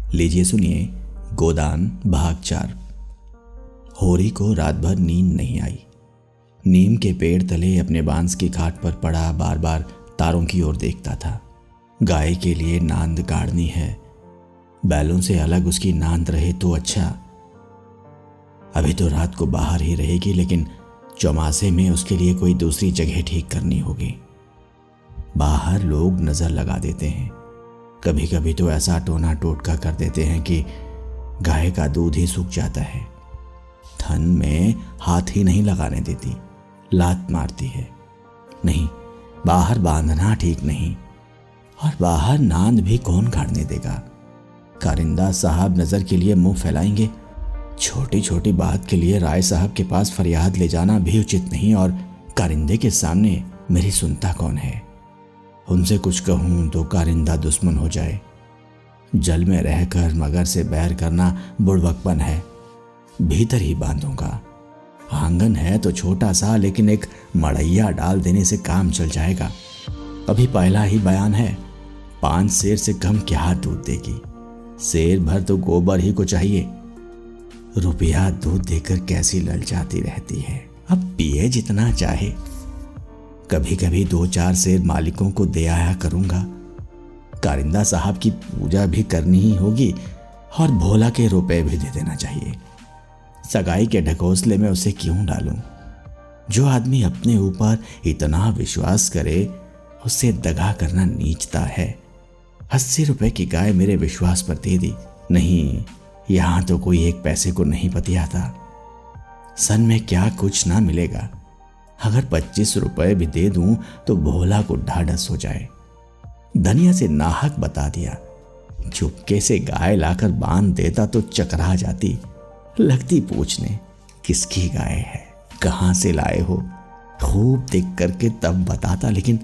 लीजिए सुनिए गोदान भाग 4। होरी को रात भर नींद नहीं आई। नीम के पेड़ तले अपने बांस की खाट पर पड़ा बार बार तारों की ओर देखता था। गाय के लिए नांद गाड़नी है, बैलों से अलग उसकी नांद रहे तो अच्छा। अभी तो रात को बाहर ही रहेगी, लेकिन चौमासे में उसके लिए कोई दूसरी जगह ठीक करनी होगी। बाहर लोग नजर लगा देते हैं, कभी कभी तो ऐसा टोना टोटका कर देते हैं कि गाय का दूध ही सूख जाता है। थन में हाथ ही नहीं लगाने देती, लात मारती है। नहीं, बाहर बांधना ठीक नहीं, और बाहर नांद भी कौन गाड़ने देगा। कारिंदा साहब नजर के लिए मुंह फैलाएंगे। छोटी छोटी बात के लिए राय साहब के पास फरियाद ले जाना भी उचित नहीं, और कारिंदे के सामने मेरी सुनता कौन है। उनसे कुछ कहूं तो कारिंदा दुश्मन हो जाए। जल में रहकर मगर से बैर करना बुड़बकपन है। भीतर ही बांधूंगा। आंगन है तो छोटा सा, लेकिन एक मड़ैया डाल देने से काम चल जाएगा। अभी पहला ही बयान है, 5 सेर से कम क्या दूध देगी। सेर भर तो गोबर ही को चाहिए। रुपया दूध देकर कैसी ललचाती रहती है। अब पिए जितना चाहे। कभी कभी 2-4 सेर मालिकों को दे आया करूंगा। कारिंदा साहब की पूजा भी करनी ही होगी, और भोला के रुपए भी दे देना चाहिए। सगाई के ढकोसले में उसे क्यों डालूं। जो आदमी अपने ऊपर इतना विश्वास करे, उससे दगा करना नीचता है। 80 रुपए की गाय मेरे विश्वास पर दे दी। नहीं, यहां तो कोई 1 पैसे को नहीं पतियाता। सन में क्या कुछ ना मिलेगा। अगर 25 रुपए भी दे दूं तो भोला को ढाढ़स हो जाए। धनिया से नाहक बता दिया। चुपके से गाय लाकर बांध देता तो चकरा जाती। लगती पूछने, किसकी गाय है, कहां से लाए हो। खूब देख करके तब बताता, लेकिन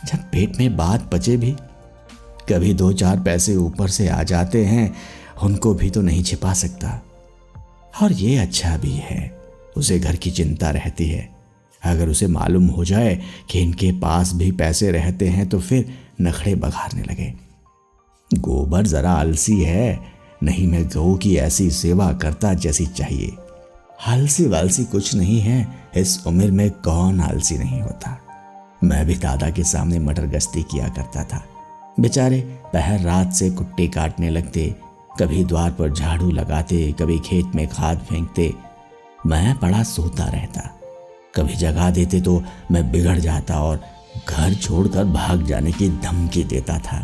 जब पेट में बात बचे भी, कभी 2-4 पैसे ऊपर से आ जाते हैं, उनको भी तो नहीं छिपा सकता। और ये अच्छा भी है, उसे घर की चिंता रहती है। अगर उसे मालूम हो जाए कि इनके पास भी पैसे रहते हैं तो फिर नखड़े बघारने लगे। गोबर जरा आलसी है, नहीं मैं गऊ की ऐसी सेवा करता जैसी चाहिए। आलसी वालसी कुछ नहीं है, इस उम्र में कौन आलसी नहीं होता। मैं भी दादा के सामने मटर गश्ती किया करता था। बेचारे पहर रात से कुट्टे काटने लगते, कभी द्वार पर झाड़ू लगाते, कभी खेत में खाद फेंकते। मैं बड़ा सोता रहता। कभी जगा देते तो मैं बिगड़ जाता और घर छोड़कर भाग जाने की धमकी देता था।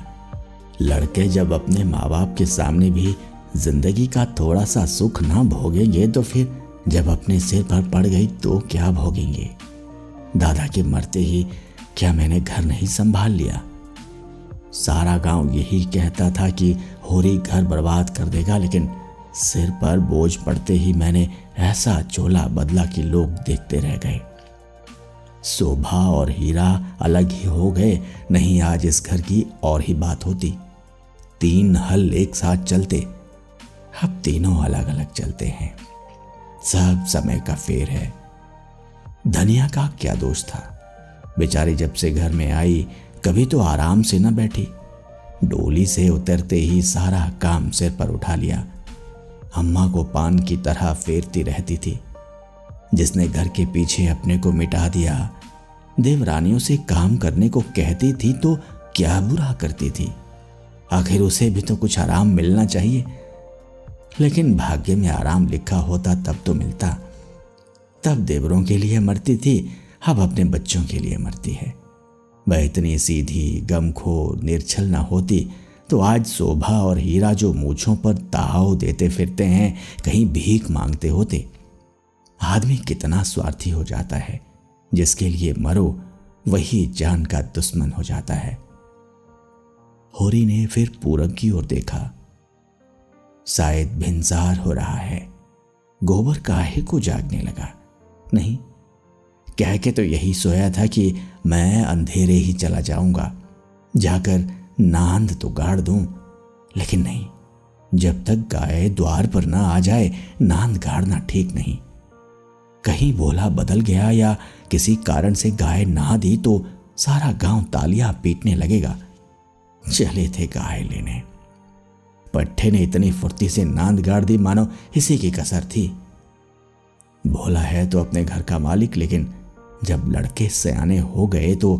लड़के जब अपने माँ बाप के सामने भी जिंदगी का थोड़ा सा सुख ना भोगेंगे, तो फिर जब अपने सिर पर पड़ गई तो क्या भोगेंगे। दादा के मरते ही क्या मैंने घर नहीं संभाल लिया। सारा गांव यही कहता था कि होरी घर बर्बाद कर देगा, लेकिन सिर पर बोझ पड़ते ही मैंने ऐसा चोला बदला कि लोग देखते रह गए। शोभा और हीरा अलग ही हो गए, नहीं आज इस घर की और ही बात होती। 3 हल एक साथ चलते, अब तीनों अलग अलग चलते हैं। सब समय का फेर है। धनिया का क्या दोष था। बेचारी जब से घर में आई, कभी तो आराम से न बैठी। डोली से उतरते ही सारा काम सिर पर उठा लिया। अम्मा को पान की तरह फेरती रहती थी। जिसने घर के पीछे अपने को मिटा दिया, देवरानियों से काम करने को कहती थी तो क्या बुरा करती थी। आखिर उसे भी तो कुछ आराम मिलना चाहिए, लेकिन भाग्य में आराम लिखा होता तब तो मिलता। तब देवरों के लिए मरती थी, अब अपने बच्चों के लिए मरती है। वह इतनी सीधी, गमखोर, निर्छल ना होती तो आज शोभा और हीरा जो मूंछों पर ताव देते फिरते हैं, कहीं भीख मांगते होते। आदमी कितना स्वार्थी हो जाता है। जिसके लिए मरो वही जान का दुश्मन हो जाता है। होरी ने फिर पूरब की ओर देखा। शायद भिनसार हो रहा है। गोबर काहे को जागने लगा। नहीं, कह के तो यही सोया था कि मैं अंधेरे ही चला जाऊंगा, जाकर नांद तो गाड़ दूं। लेकिन नहीं, जब तक गाय द्वार पर ना आ जाए नांद गाड़ना ठीक नहीं। कहीं भोला बदल गया या किसी कारण से गाय ना दी तो सारा गांव तालियां पीटने लगेगा। चले थे गाय लेने, पट्टे ने इतनी फुर्ती से नांद गाड़ दी मानो इसी की कसर थी। भोला है तो अपने घर का मालिक, लेकिन जब लड़के सयाने हो गए तो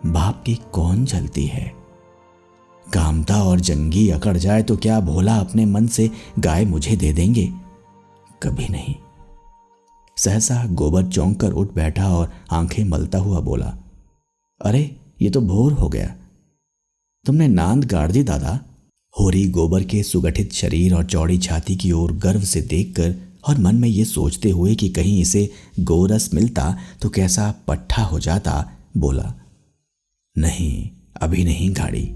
बाप की कौन चलती है। कामता और जंगी अकड़ जाए तो क्या भोला अपने मन से गाय मुझे दे देंगे? कभी नहीं। सहसा गोबर चौंक कर उठ बैठा और आंखें मलता हुआ बोला, अरे ये तो भोर हो गया, तुमने नांद गाड़ दी दादा। होरी गोबर के सुगठित शरीर और चौड़ी छाती की ओर गर्व से देखकर और मन में ये सोचते हुए कि कहीं इसे गोरस मिलता तो कैसा पट्ठा हो जाता, बोला, नहीं अभी नहीं गाड़ी,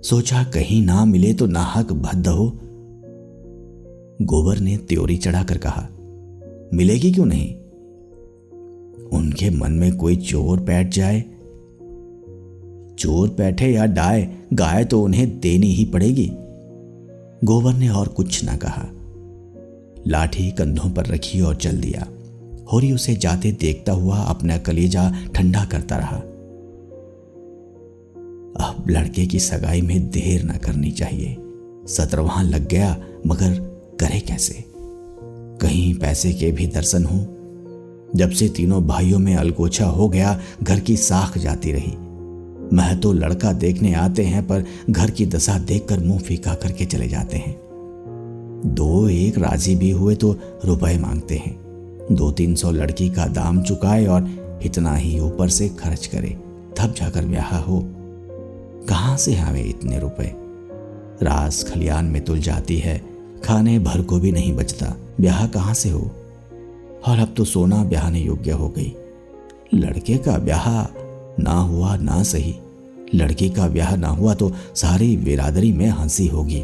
सोचा कहीं ना मिले तो नाहक भद्द हो। गोबर ने त्योरी चढ़ाकर कहा, मिलेगी क्यों नहीं? उनके मन में कोई चोर बैठ जाए। चोर बैठे या डाय, गाय तो उन्हें देनी ही पड़ेगी। गोबर ने और कुछ ना कहा, लाठी कंधों पर रखी और चल दिया। होरी उसे जाते देखता हुआ अपना कलेजा ठंडा करता रहा। अब लड़के की सगाई में देर न करनी चाहिए। 17वां लग गया, मगर करे कैसे? कहीं पैसे के भी दर्शन हो। जब से तीनों भाइयों में अलगोछा हो गया, घर की साख जाती रही। मैं तो लड़का देखने आते हैं पर घर की दशा देखकर मुंह फीका करके चले जाते हैं। 2-1 राजी भी हुए तो रुपए मांगते हैं। 200-300 लड़की का दाम चुकाए और इतना ही ऊपर से खर्च करे, तब जाकर ब्याह हो। कहां से आवे इतने रुपए? रास खलियान में तुल जाती है, खाने भर को भी नहीं बचता, ब्याह कहां से हो? और अब तो सोना ब्याहने योग्य हो गई। लड़के का ब्याह ना हुआ ना सही, लड़की का ब्याह ना हुआ तो सारी बिरादरी में हंसी होगी।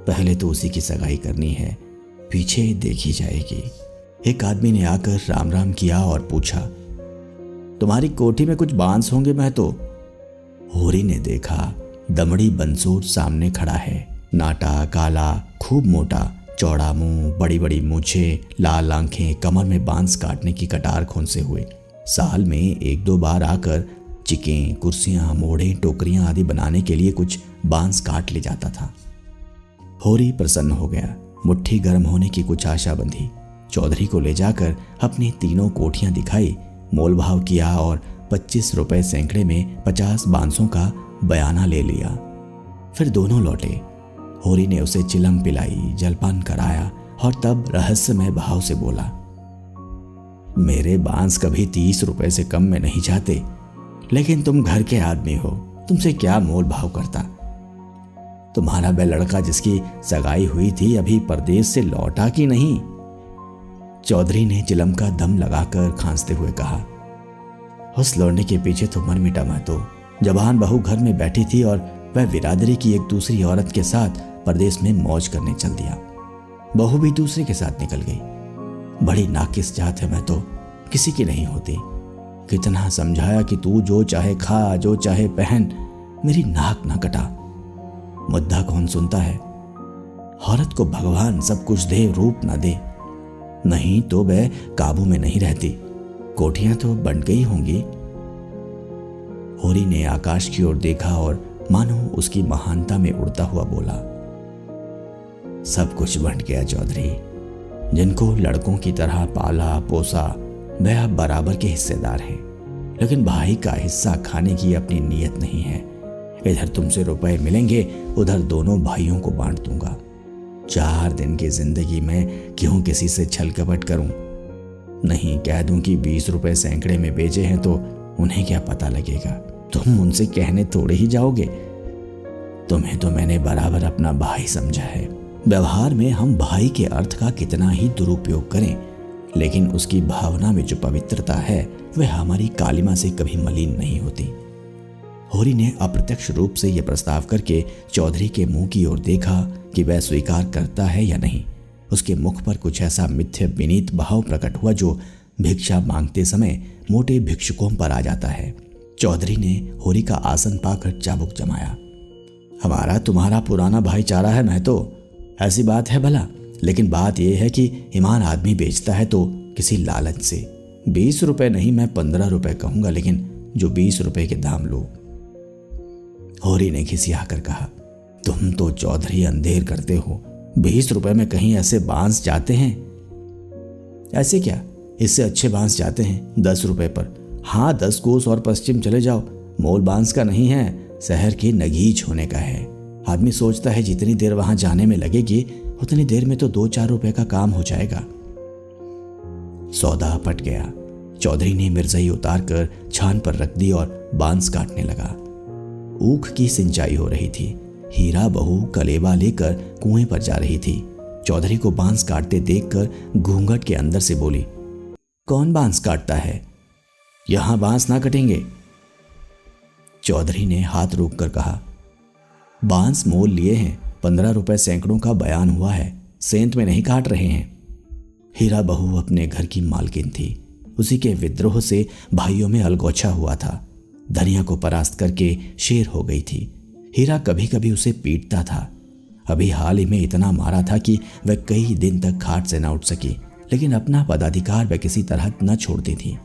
पहले तो उसी की सगाई करनी है, पीछे देखी जाएगी। एक आदमी ने आकर राम राम किया और पूछा, तुम्हारी कोठी में कुछ बांस होंगे महतो? होरी ने देखा, दमड़ी बंसूर सामने खड़ा है। नाटा, काला, खूब मोटा, चौड़ा मुंह, बड़ी बड़ी मूछें, लाल आंखें, कमर में बांस काटने की कटार खोंसे हुए। साल में 1-2 बार आकर चिकें, कुर्सियां, मोड़े, टोकरियां आदि बनाने के लिए कुछ बांस काट ले जाता था। होरी प्रसन्न हो गया। मुट्ठी गर्म होने की कुछ आशा बंधी। चौधरी को ले जाकर अपनी तीनों कोठियां दिखाई, मोल भाव किया और 25 रुपए सैकड़े में 50 बांसों का बयाना ले लिया। फिर दोनों लौटे। होरी ने उसे चिलम पिलाई, जलपान कराया और तब रहस्यमय भाव से बोला, मेरे बांस कभी 30 रुपए से कम में नहीं जाते, लेकिन तुम घर के आदमी हो, तुमसे क्या मोल भाव करता? तुम्हारा वह लड़का जिसकी सगाई हुई थी अभी परदेश से लौटा कि नहीं? चौधरी ने चिलम का दम लगाकर खांसते हुए कहा, उस लौटने के पीछे तो मर मिटा मैं तो। जवान बहू घर में बैठी थी और वह बिरादरी की एक दूसरी औरत के साथ परदेश में मौज करने चल दिया। बहू भी दूसरे के साथ निकल गई। बड़ी नाकिस जात है मैं तो, किसी की नहीं होती। कितना समझाया कि तू जो चाहे खा, जो चाहे पहन, मेरी नाक ना कटा। मुद्दा कौन सुनता है? औरत को भगवान सब कुछ दे, रूप ना दे, नहीं तो वह काबू में नहीं रहती। कोठियां तो बन गई होंगी। होरी ने आकाश की ओर देखा और मानो उसकी महानता में उड़ता हुआ बोला, सब कुछ बंट गया चौधरी। जिनको लड़कों की तरह पाला पोसा वह अब बराबर के हिस्सेदार हैं, लेकिन भाई का हिस्सा खाने की अपनी नीयत नहीं है। इधर तुमसे रुपए मिलेंगे, उधर दोनों भाइयों को बांट दूंगा। 4 दिन की जिंदगी में क्यों किसी से छल कपट करूं? नहीं कह दूं कि 20 रुपए सैकड़े में बेचे हैं तो उन्हें क्या पता लगेगा? तुम उनसे कहने थोड़े ही जाओगे। तुम्हें तो मैंने बराबर अपना भाई समझा है। व्यवहार में हम भाई के अर्थ का कितना ही दुरुपयोग करें, लेकिन उसकी भावना में जो पवित्रता है वह हमारी कालिमा से कभी मलिन नहीं होती। होरी ने अप्रत्यक्ष रूप से यह प्रस्ताव करके चौधरी के मुंह की ओर देखा कि वह स्वीकार करता है या नहीं। उसके मुख पर कुछ ऐसा मिथ्य विनीत भाव प्रकट हुआ जो भिक्षा मांगते समय मोटे भिक्षुकों पर आ जाता है। चौधरी ने होरी का आसन पाकर चाबुक जमाया। हमारा तुम्हारा पुराना भाईचारा है महतो, ऐसी बात है भला, लेकिन बात यह है कि ईमान आदमी बेचता है तो किसी लालच से। 20 रुपए नहीं, मैं 15 रुपए कहूंगा, लेकिन जो 20 रुपए के दाम लो। होरी ने खिसिया कर कहा, तुम तो चौधरी अंधेर करते हो। 20 रुपए में कहीं ऐसे बांस जाते हैं? ऐसे क्या, इससे अच्छे बांस जाते हैं 10 रुपए पर। हाँ, 10 कोस और पश्चिम चले जाओ, मोल बांस का नहीं है, शहर की नगीच होने का है। आदमी सोचता है जितनी देर वहां जाने में लगेगी उतनी देर में तो 2-4 रुपए का काम हो जाएगा। सौदा पट गया। चौधरी ने मिर्जई उतार कर छान पर रख दी और बांस काटने लगा। ऊख की सिंचाई हो रही थी। हीरा बहू कलेवा लेकर कुएं पर जा रही थी। चौधरी को बांस काटते देखकर घूंघट के अंदर से बोली, कौन बांस काटता है? यहां बांस ना कटेंगे। चौधरी ने हाथ रोककर कहा, बांस मोल लिए हैं, 15 रुपए सैकड़ों का बयान हुआ है, सेंत में नहीं काट रहे हैं। हीरा बहू अपने घर की मालकिन थी। उसी के विद्रोह से भाइयों में अलगोछा हुआ था। धनिया को परास्त करके शेर हो गई थी। हीरा कभी कभी उसे पीटता था। अभी हाल ही में इतना मारा था कि वह कई दिन तक खाट से न उठ सकी, लेकिन अपना पदाधिकार वह किसी तरह न छोड़ती थी।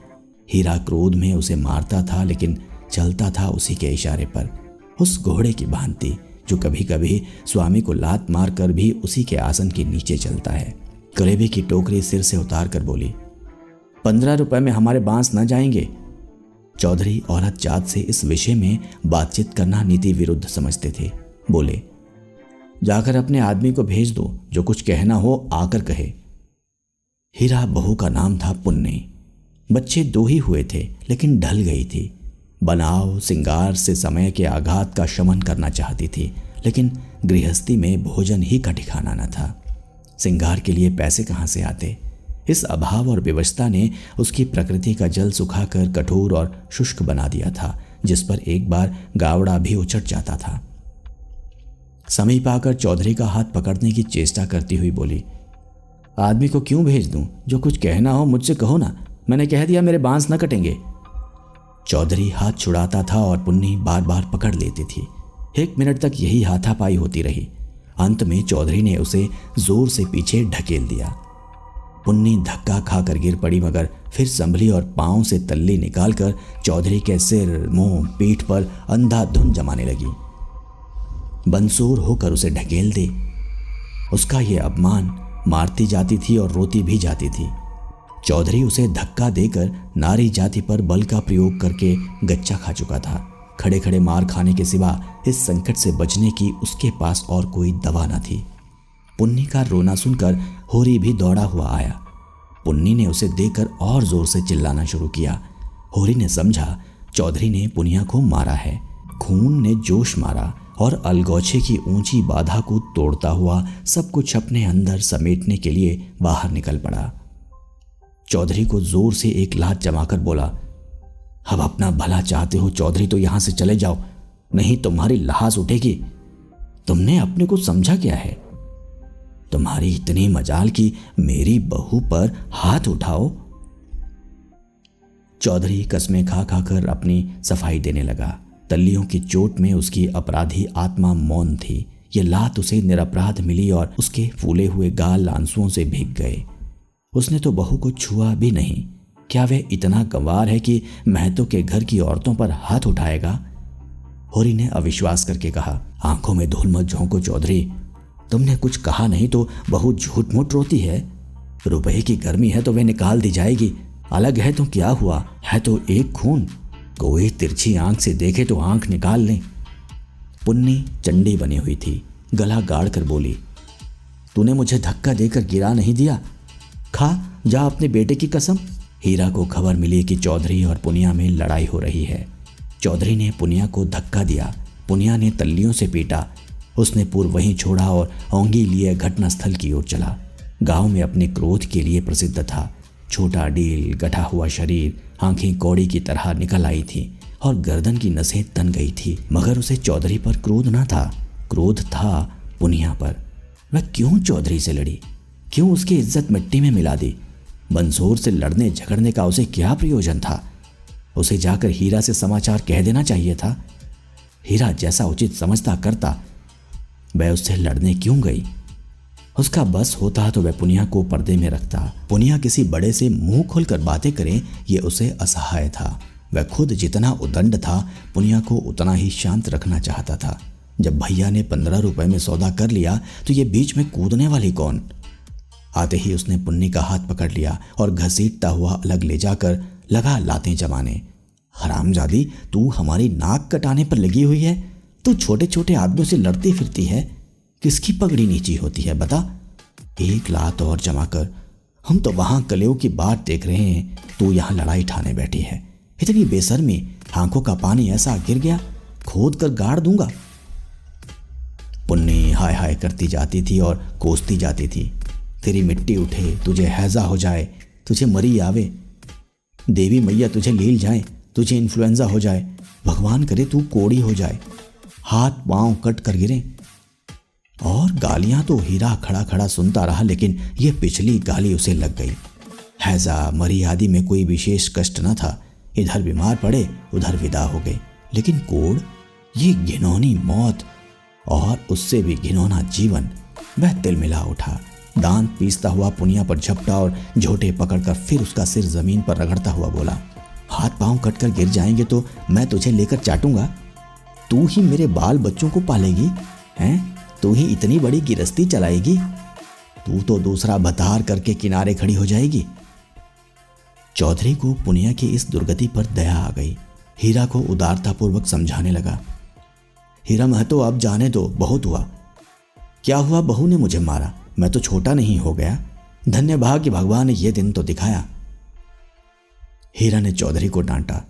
हीरा क्रोध में उसे मारता था, लेकिन चलता था उसी के इशारे पर, उस घोड़े की भांति जो कभी कभी स्वामी को लात मार कर भी उसी के आसन के नीचे चलता है। कलेबे की टोकरी सिर से उतार कर बोली, 15 रुपए में हमारे बांस न जाएंगे। चौधरी औरत जात से इस विषय में बातचीत करना नीति विरुद्ध समझते थे। बोले, जाकर अपने आदमी को भेज दो, जो कुछ कहना हो आकर कहे। हीरा बहू का नाम था पुन्नी। बच्चे 2 ही हुए थे, लेकिन ढल गई थी। बनाव सिंगार से समय के आघात का शमन करना चाहती थी, लेकिन गृहस्थी में भोजन ही का ठिकाना न था। सिंगार के लिए पैसे कहाँ से आते? इस अभाव और विवशता ने उसकी प्रकृति का जल सुखाकर कठोर और शुष्क बना दिया था, जिस पर एक बार गावड़ा भी उचट जाता था। समीप आकर चौधरी का हाथ पकड़ने की चेष्टा करती हुई बोली, आदमी को क्यों भेज दूं? जो कुछ कहना हो मुझसे कहो ना, मैंने कह दिया मेरे बांस न कटेंगे। चौधरी हाथ छुड़ाता था और पुन्नी बार बार पकड़ लेती थी। 1 मिनट तक यही हाथापाई होती रही। अंत में चौधरी ने उसे जोर से पीछे ढकेल दिया। पुन्नी धक्का खाकर गिर पड़ी, मगर फिर संभली और पांव से तल्ली निकालकर चौधरी के सिर, मुंह, पीठ पर अंधाधुंध जमाने लगी। बंसूर होकर उसे ढकेल दे। उसका यह अपमान मारती जाती थी और रोती भी जाती थी। चौधरी उसे धक्का देकर नारी जाति पर बल का प्रयोग करके गच्चा खा चुका था। खड़े खड़े मार खाने के सिवा इस संकट से बचने की उसके पास और कोई दवा न थी। पुन्नी का रोना सुनकर होरी भी दौड़ा हुआ आया। पुन्नी ने उसे देखकर और जोर से चिल्लाना शुरू किया। होरी ने समझा चौधरी ने पुनिया को मारा है। खून ने जोश मारा और अलगोछे की ऊंची बाधा को तोड़ता हुआ सब कुछ अपने अंदर समेटने के लिए बाहर निकल पड़ा। चौधरी को जोर से एक लात जमाकर बोला, अब अपना भला चाहते हो चौधरी तो यहां से चले जाओ, नहीं तुम्हारी लहास उठेगी। तुमने अपने को समझा क्या है? तुम्हारी इतनी मजाल कि मेरी बहू पर हाथ उठाओ। चौधरी कसमें खा खाकर अपनी सफाई देने लगा। तल्लियों की चोट में उसकी अपराधी आत्मा मौन थी। ये लात उसे निरपराध मिली और उसके फूले हुए गाल आंसुओं से भीग गए। उसने तो बहू को छुआ भी नहीं। क्या वह इतना गंवार है कि महतो के घर की औरतों पर हाथ उठाएगा? होरी ने अविश्वास करके कहा, आंखों में धूल मत झोंको चौधरी, तुमने कुछ कहा नहीं तो बहू झूठ मूठ रोती है। रुपए की गर्मी है तो वह निकाल दी जाएगी। अलग है तो क्या हुआ, है तो एक खून। कोई तिरछी आंख से देखे तो आंख निकाल लें। पुन्नी चंडी बनी हुई थी। गला गाड़ कर बोली, तूने मुझे धक्का देकर गिरा नहीं दिया। खा जा अपने बेटे की कसम। हीरा को खबर मिली कि चौधरी और पुनिया में लड़ाई हो रही है। चौधरी ने पुनिया को धक्का दिया। पुनिया ने तल्लियों से पीटा। उसने पूर्व वहीं छोड़ा और औंगी लिए घटनास्थल की ओर चला। गांव में अपने क्रोध के लिए प्रसिद्ध था। छोटा डील, गठा हुआ शरीर, आंखें कौड़ी की तरह निकल आई थी और गर्दन की नसें तन गई थी। मगर उसे चौधरी पर क्रोध न था, क्रोध था पुनिया पर। वह क्यों चौधरी से लड़ी? क्यों उसकी इज्जत मिट्टी में मिला दी? बंसोर से लड़ने झगड़ने का उसे क्या प्रयोजन था? उसे जाकर हीरा से समाचार कह देना चाहिए था। हीरा जैसा उचित समझता करता। वह उससे लड़ने क्यों गई? उसका बस होता तो वह पुनिया को पर्दे में रखता। पुनिया किसी बड़े से मुंह खोलकर बातें करें, ये उसे असहाय था। वह खुद जितना उदंड था, पुनिया को उतना ही शांत रखना चाहता था। जब भैया ने 15 रुपए में सौदा कर लिया तो ये बीच में कूदने वाली कौन। आते ही उसने पुन्नी का हाथ पकड़ लिया और घसीटता हुआ अलग ले जाकर लगा लातें जमाने। हरामजादी, तू हमारी नाक कटाने पर लगी हुई है। तू छोटे छोटे आदमियों से लड़ती फिरती है। किसकी पगड़ी नीची होती है बता। एक लात और जमा कर। हम तो वहां कलेव की बात देख रहे हैं, तू यहाँ लड़ाई ठाने बैठी है। इतनी बेशर्मी, आंखों का पानी ऐसा गिर गया, खोद कर गाड़ दूंगा। पुन्नी हाय हाय करती जाती थी और कोसती जाती थी। तेरी मिट्टी उठे, तुझे हैजा हो जाए, तुझे मरी आवे, देवी मैया तुझे लील जाए, तुझे इन्फ्लुएंजा हो जाए, भगवान करे तू कोड़ी हो जाए, हाथ पांव कट कर गिरे। और गालियां तो हीरा खड़ा खड़ा सुनता रहा, लेकिन यह पिछली गाली उसे लग गई। हैजा मरी आदि में कोई विशेष कष्ट न था। इधर बीमार पड़े, उधर विदा हो गए। लेकिन कोड़, ये घिनौनी मौत और उससे भी घिनौना जीवन। वह तिलमिला उठा, दांत पीसता हुआ पुनिया पर झपटा और झोटे पकड़कर फिर उसका सिर जमीन पर रगड़ता हुआ बोला, हाथ पांव कटकर गिर जाएंगे तो मैं तुझे लेकर चाटूंगा। तू ही मेरे बाल बच्चों को पालेगी हैं? तू ही इतनी बड़ी गिरस्ती चलाएगी? तू तो दूसरा भतार करके किनारे खड़ी हो जाएगी। चौधरी को पुनिया की इस दुर्गति पर दया आ गई। हीरा को उदारतापूर्वक समझाने लगा, हीरा महतो अब जाने दो, बहुत हुआ। क्या हुआ, बहू ने मुझे मारा, मैं तो छोटा नहीं हो गया। धन्य भाग्य भगवान ने यह दिन तो दिखाया। हीरा ने चौधरी को डांटा,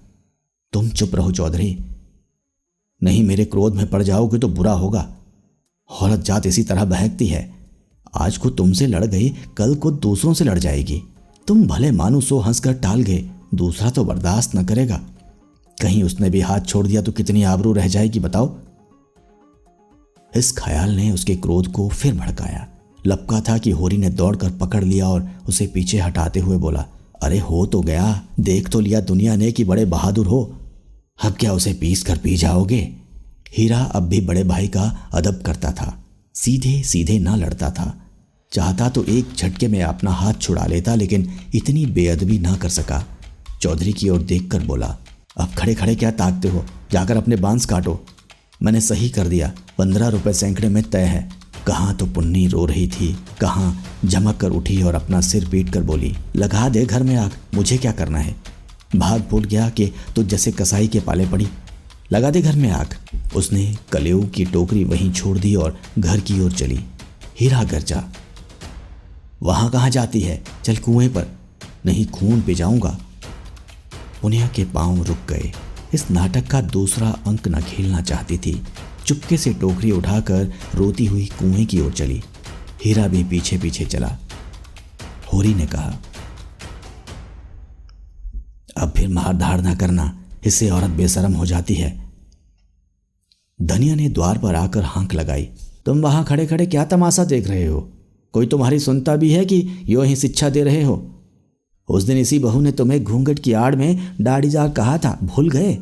तुम चुप रहो चौधरी, नहीं मेरे क्रोध में पड़ जाओगे तो बुरा होगा। औरत जात इसी तरह बहकती है। आज को तुमसे लड़ गई, कल को दूसरों से लड़ जाएगी। तुम भले मानुसो हंसकर टाल गए, दूसरा तो बर्दाश्त न करेगा। कहीं उसने भी हाथ छोड़ दिया तो कितनी आबरू रह जाएगी बताओ। इस ख्याल ने उसके क्रोध को फिर भड़काया। लपका था कि होरी ने दौड़कर पकड़ लिया और उसे पीछे हटाते हुए बोला, अरे हो तो गया, देख तो लिया दुनिया ने कि बड़े बहादुर हो। अब क्या उसे पीस कर पी जाओगे। हीरा अब भी बड़े भाई का अदब करता था, सीधे सीधे ना लड़ता था। चाहता तो एक झटके में अपना हाथ छुड़ा लेता, लेकिन इतनी बेअदबी ना कर सका। चौधरी की ओर देखकर बोला, अब खड़े खड़े क्या ताकते हो, जाकर अपने बांस काटो। मैंने सही कर दिया, 15 रुपए सैकड़े में तय है। कहाँ तो पुन्नी रो रही थी, कहाँ झमक कर उठी और अपना सिर पीट कर बोली, लगा दे घर में आग, मुझे क्या करना है। भाग फूट गया कि तुझ जैसे कसाई के पाले पड़ी, लगा दे घर में आग। उसने कलेऊ की टोकरी वहीं छोड़ दी और घर की ओर चली। हीरा गरजा, वहां कहाँ जाती है, चल कुएं पर, नहीं खून पी जाऊंगा। पुनिया के पांव रुक गए। इस नाटक का दूसरा अंक न खेलना चाहती थी। चुपके से टोकरी उठाकर रोती हुई कुएं की ओर चली। हीरा भी पीछे पीछे चला। होरी ने कहा, अब फिर मार धाड़ ना करना, इससे औरत बेशरम हो जाती है। धनिया ने द्वार पर आकर हांक लगाई, तुम वहां खड़े खड़े क्या तमाशा देख रहे हो? कोई तुम्हारी सुनता भी है कि यूं ही शिक्षा दे रहे हो? उस दिन इसी बहू ने तुम्हें घूंघट की आड़ में दाढ़ीदार कहा था, भूल गए?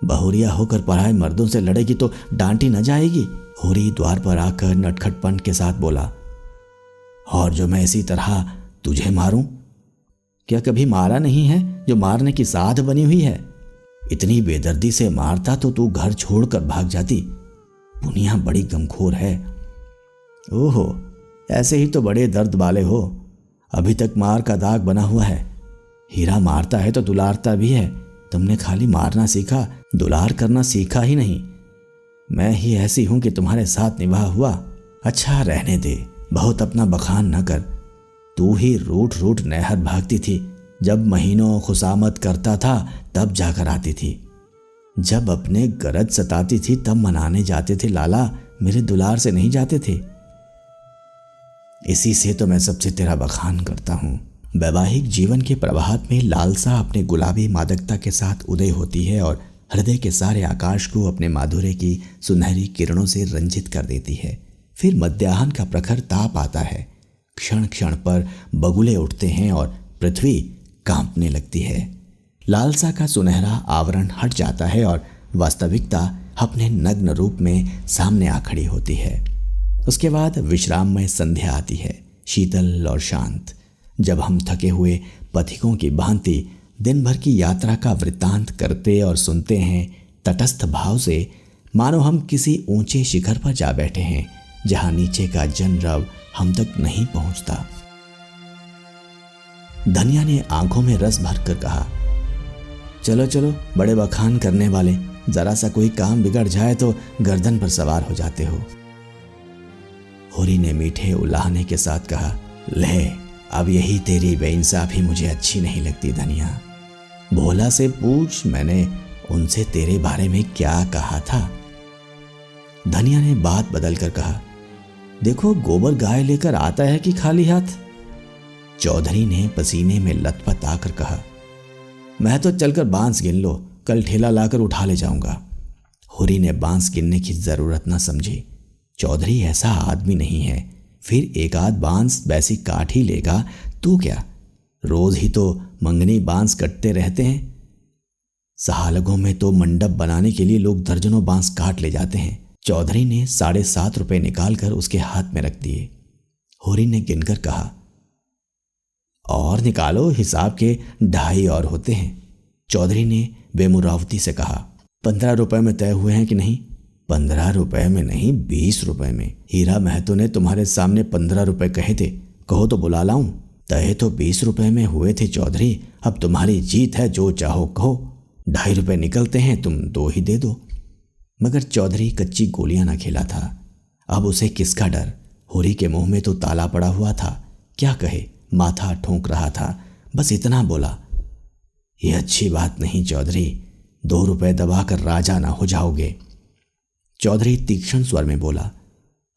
बहुरिया होकर पराए मर्दों से लड़ेगी तो डांटी न जाएगी। होरी द्वार पर आकर नटखटपन के साथ बोला, और जो मैं इसी तरह तुझे मारूं? क्या कभी मारा नहीं है जो मारने की साध बनी हुई है? इतनी बेदर्दी से मारता तो तू घर छोड़कर भाग जाती। पुनिया बड़ी गमखोर है। ओहो, ऐसे ही तो बड़े दर्द वाले हो, अभी तक मार का दाग बना हुआ है। हीरा मारता है तो दुलारता भी है, तुमने खाली मारना सीखा, दुलार करना सीखा ही नहीं। मैं ही ऐसी हूं कि तुम्हारे साथ निभाा हुआ। अच्छा रहने दे, बहुत अपना बखान न कर। तू ही रूठ रूठ नहर भागती थी, जब महीनों खुशामत करता था तब जाकर आती थी। जब अपने गरज सताती थी तब मनाने जाते थे लाला, मेरे दुलार से नहीं जाते थे। इसी से तो मैं सबसे तेरा बखान करता हूँ। वैवाहिक जीवन के प्रभात में लालसा अपने गुलाबी मादकता के साथ उदय होती है और हृदय के सारे आकाश को अपने माधुर्य की सुनहरी किरणों से रंजित कर देती है। फिर मध्याह्न का प्रखर ताप आता है, क्षण क्षण पर बगुले उठते हैं और पृथ्वी कांपने लगती है। लालसा का सुनहरा आवरण हट जाता है और वास्तविकता अपने नग्न रूप में सामने आ खड़ी होती है। उसके बाद विश्राममय संध्या आती है, शीतल और शांत। जब हम थके हुए पथिकों की भांति दिन भर की यात्रा का वृत्तांत करते और सुनते हैं तटस्थ भाव से, मानो हम किसी ऊंचे शिखर पर जा बैठे हैं जहां नीचे का जनरव हम तक नहीं पहुंचता। धनिया ने आंखों में रस भरकर कहा, चलो चलो बड़े बखान करने वाले, जरा सा कोई काम बिगड़ जाए तो गर्दन पर सवार हो जाते हो। होरी ने मीठे उलाहने के साथ कहा, ले अब यही तेरी बेइंसाफी मुझे अच्छी नहीं लगती धनिया। भोला से पूछ मैंने उनसे तेरे बारे में क्या कहा था। धनिया ने बात बदलकर कहा, देखो गोबर गाय लेकर आता है कि खाली हाथ। चौधरी ने पसीने में लथपथ आकर कहा, मैं तो चलकर बांस गिन लो, कल ठेला लाकर उठा ले जाऊंगा। होरी ने बांस गिनने की जरूरत न समझी। चौधरी ऐसा आदमी नहीं है, फिर एक आध बांस वैसी काट ही लेगा तू क्या, रोज ही तो मंगनी बांस कटते रहते हैं। सहालगों में तो मंडप बनाने के लिए लोग दर्जनों बांस काट ले जाते हैं। चौधरी ने 7.5 रुपए निकालकर उसके हाथ में रख दिए। होरी ने गिनकर कहा, और निकालो, हिसाब के 2.5 और होते हैं। चौधरी ने बेमुरावती से कहा, 15 रुपए में तय हुए हैं कि नहीं? 15 रुपए में नहीं, 20 रुपए में। हीरा महतो ने तुम्हारे सामने 15 रुपए कहे थे, कहो तो बुला लाऊं। तय तो 20 रुपए में हुए थे चौधरी, अब तुम्हारी जीत है, जो चाहो कहो। 2.5 रुपए निकलते हैं, तुम 2 ही दे दो। मगर चौधरी कच्ची गोलियां ना खेला था। अब उसे किसका डर? होरी के मुंह में तो ताला पड़ा हुआ था, क्या कहे, माथा ठोंक रहा था। बस इतना बोला, ये अच्छी बात नहीं चौधरी, 2 रुपए दबाकर राजा ना हो जाओगे। चौधरी तीक्ष्ण स्वर में बोला,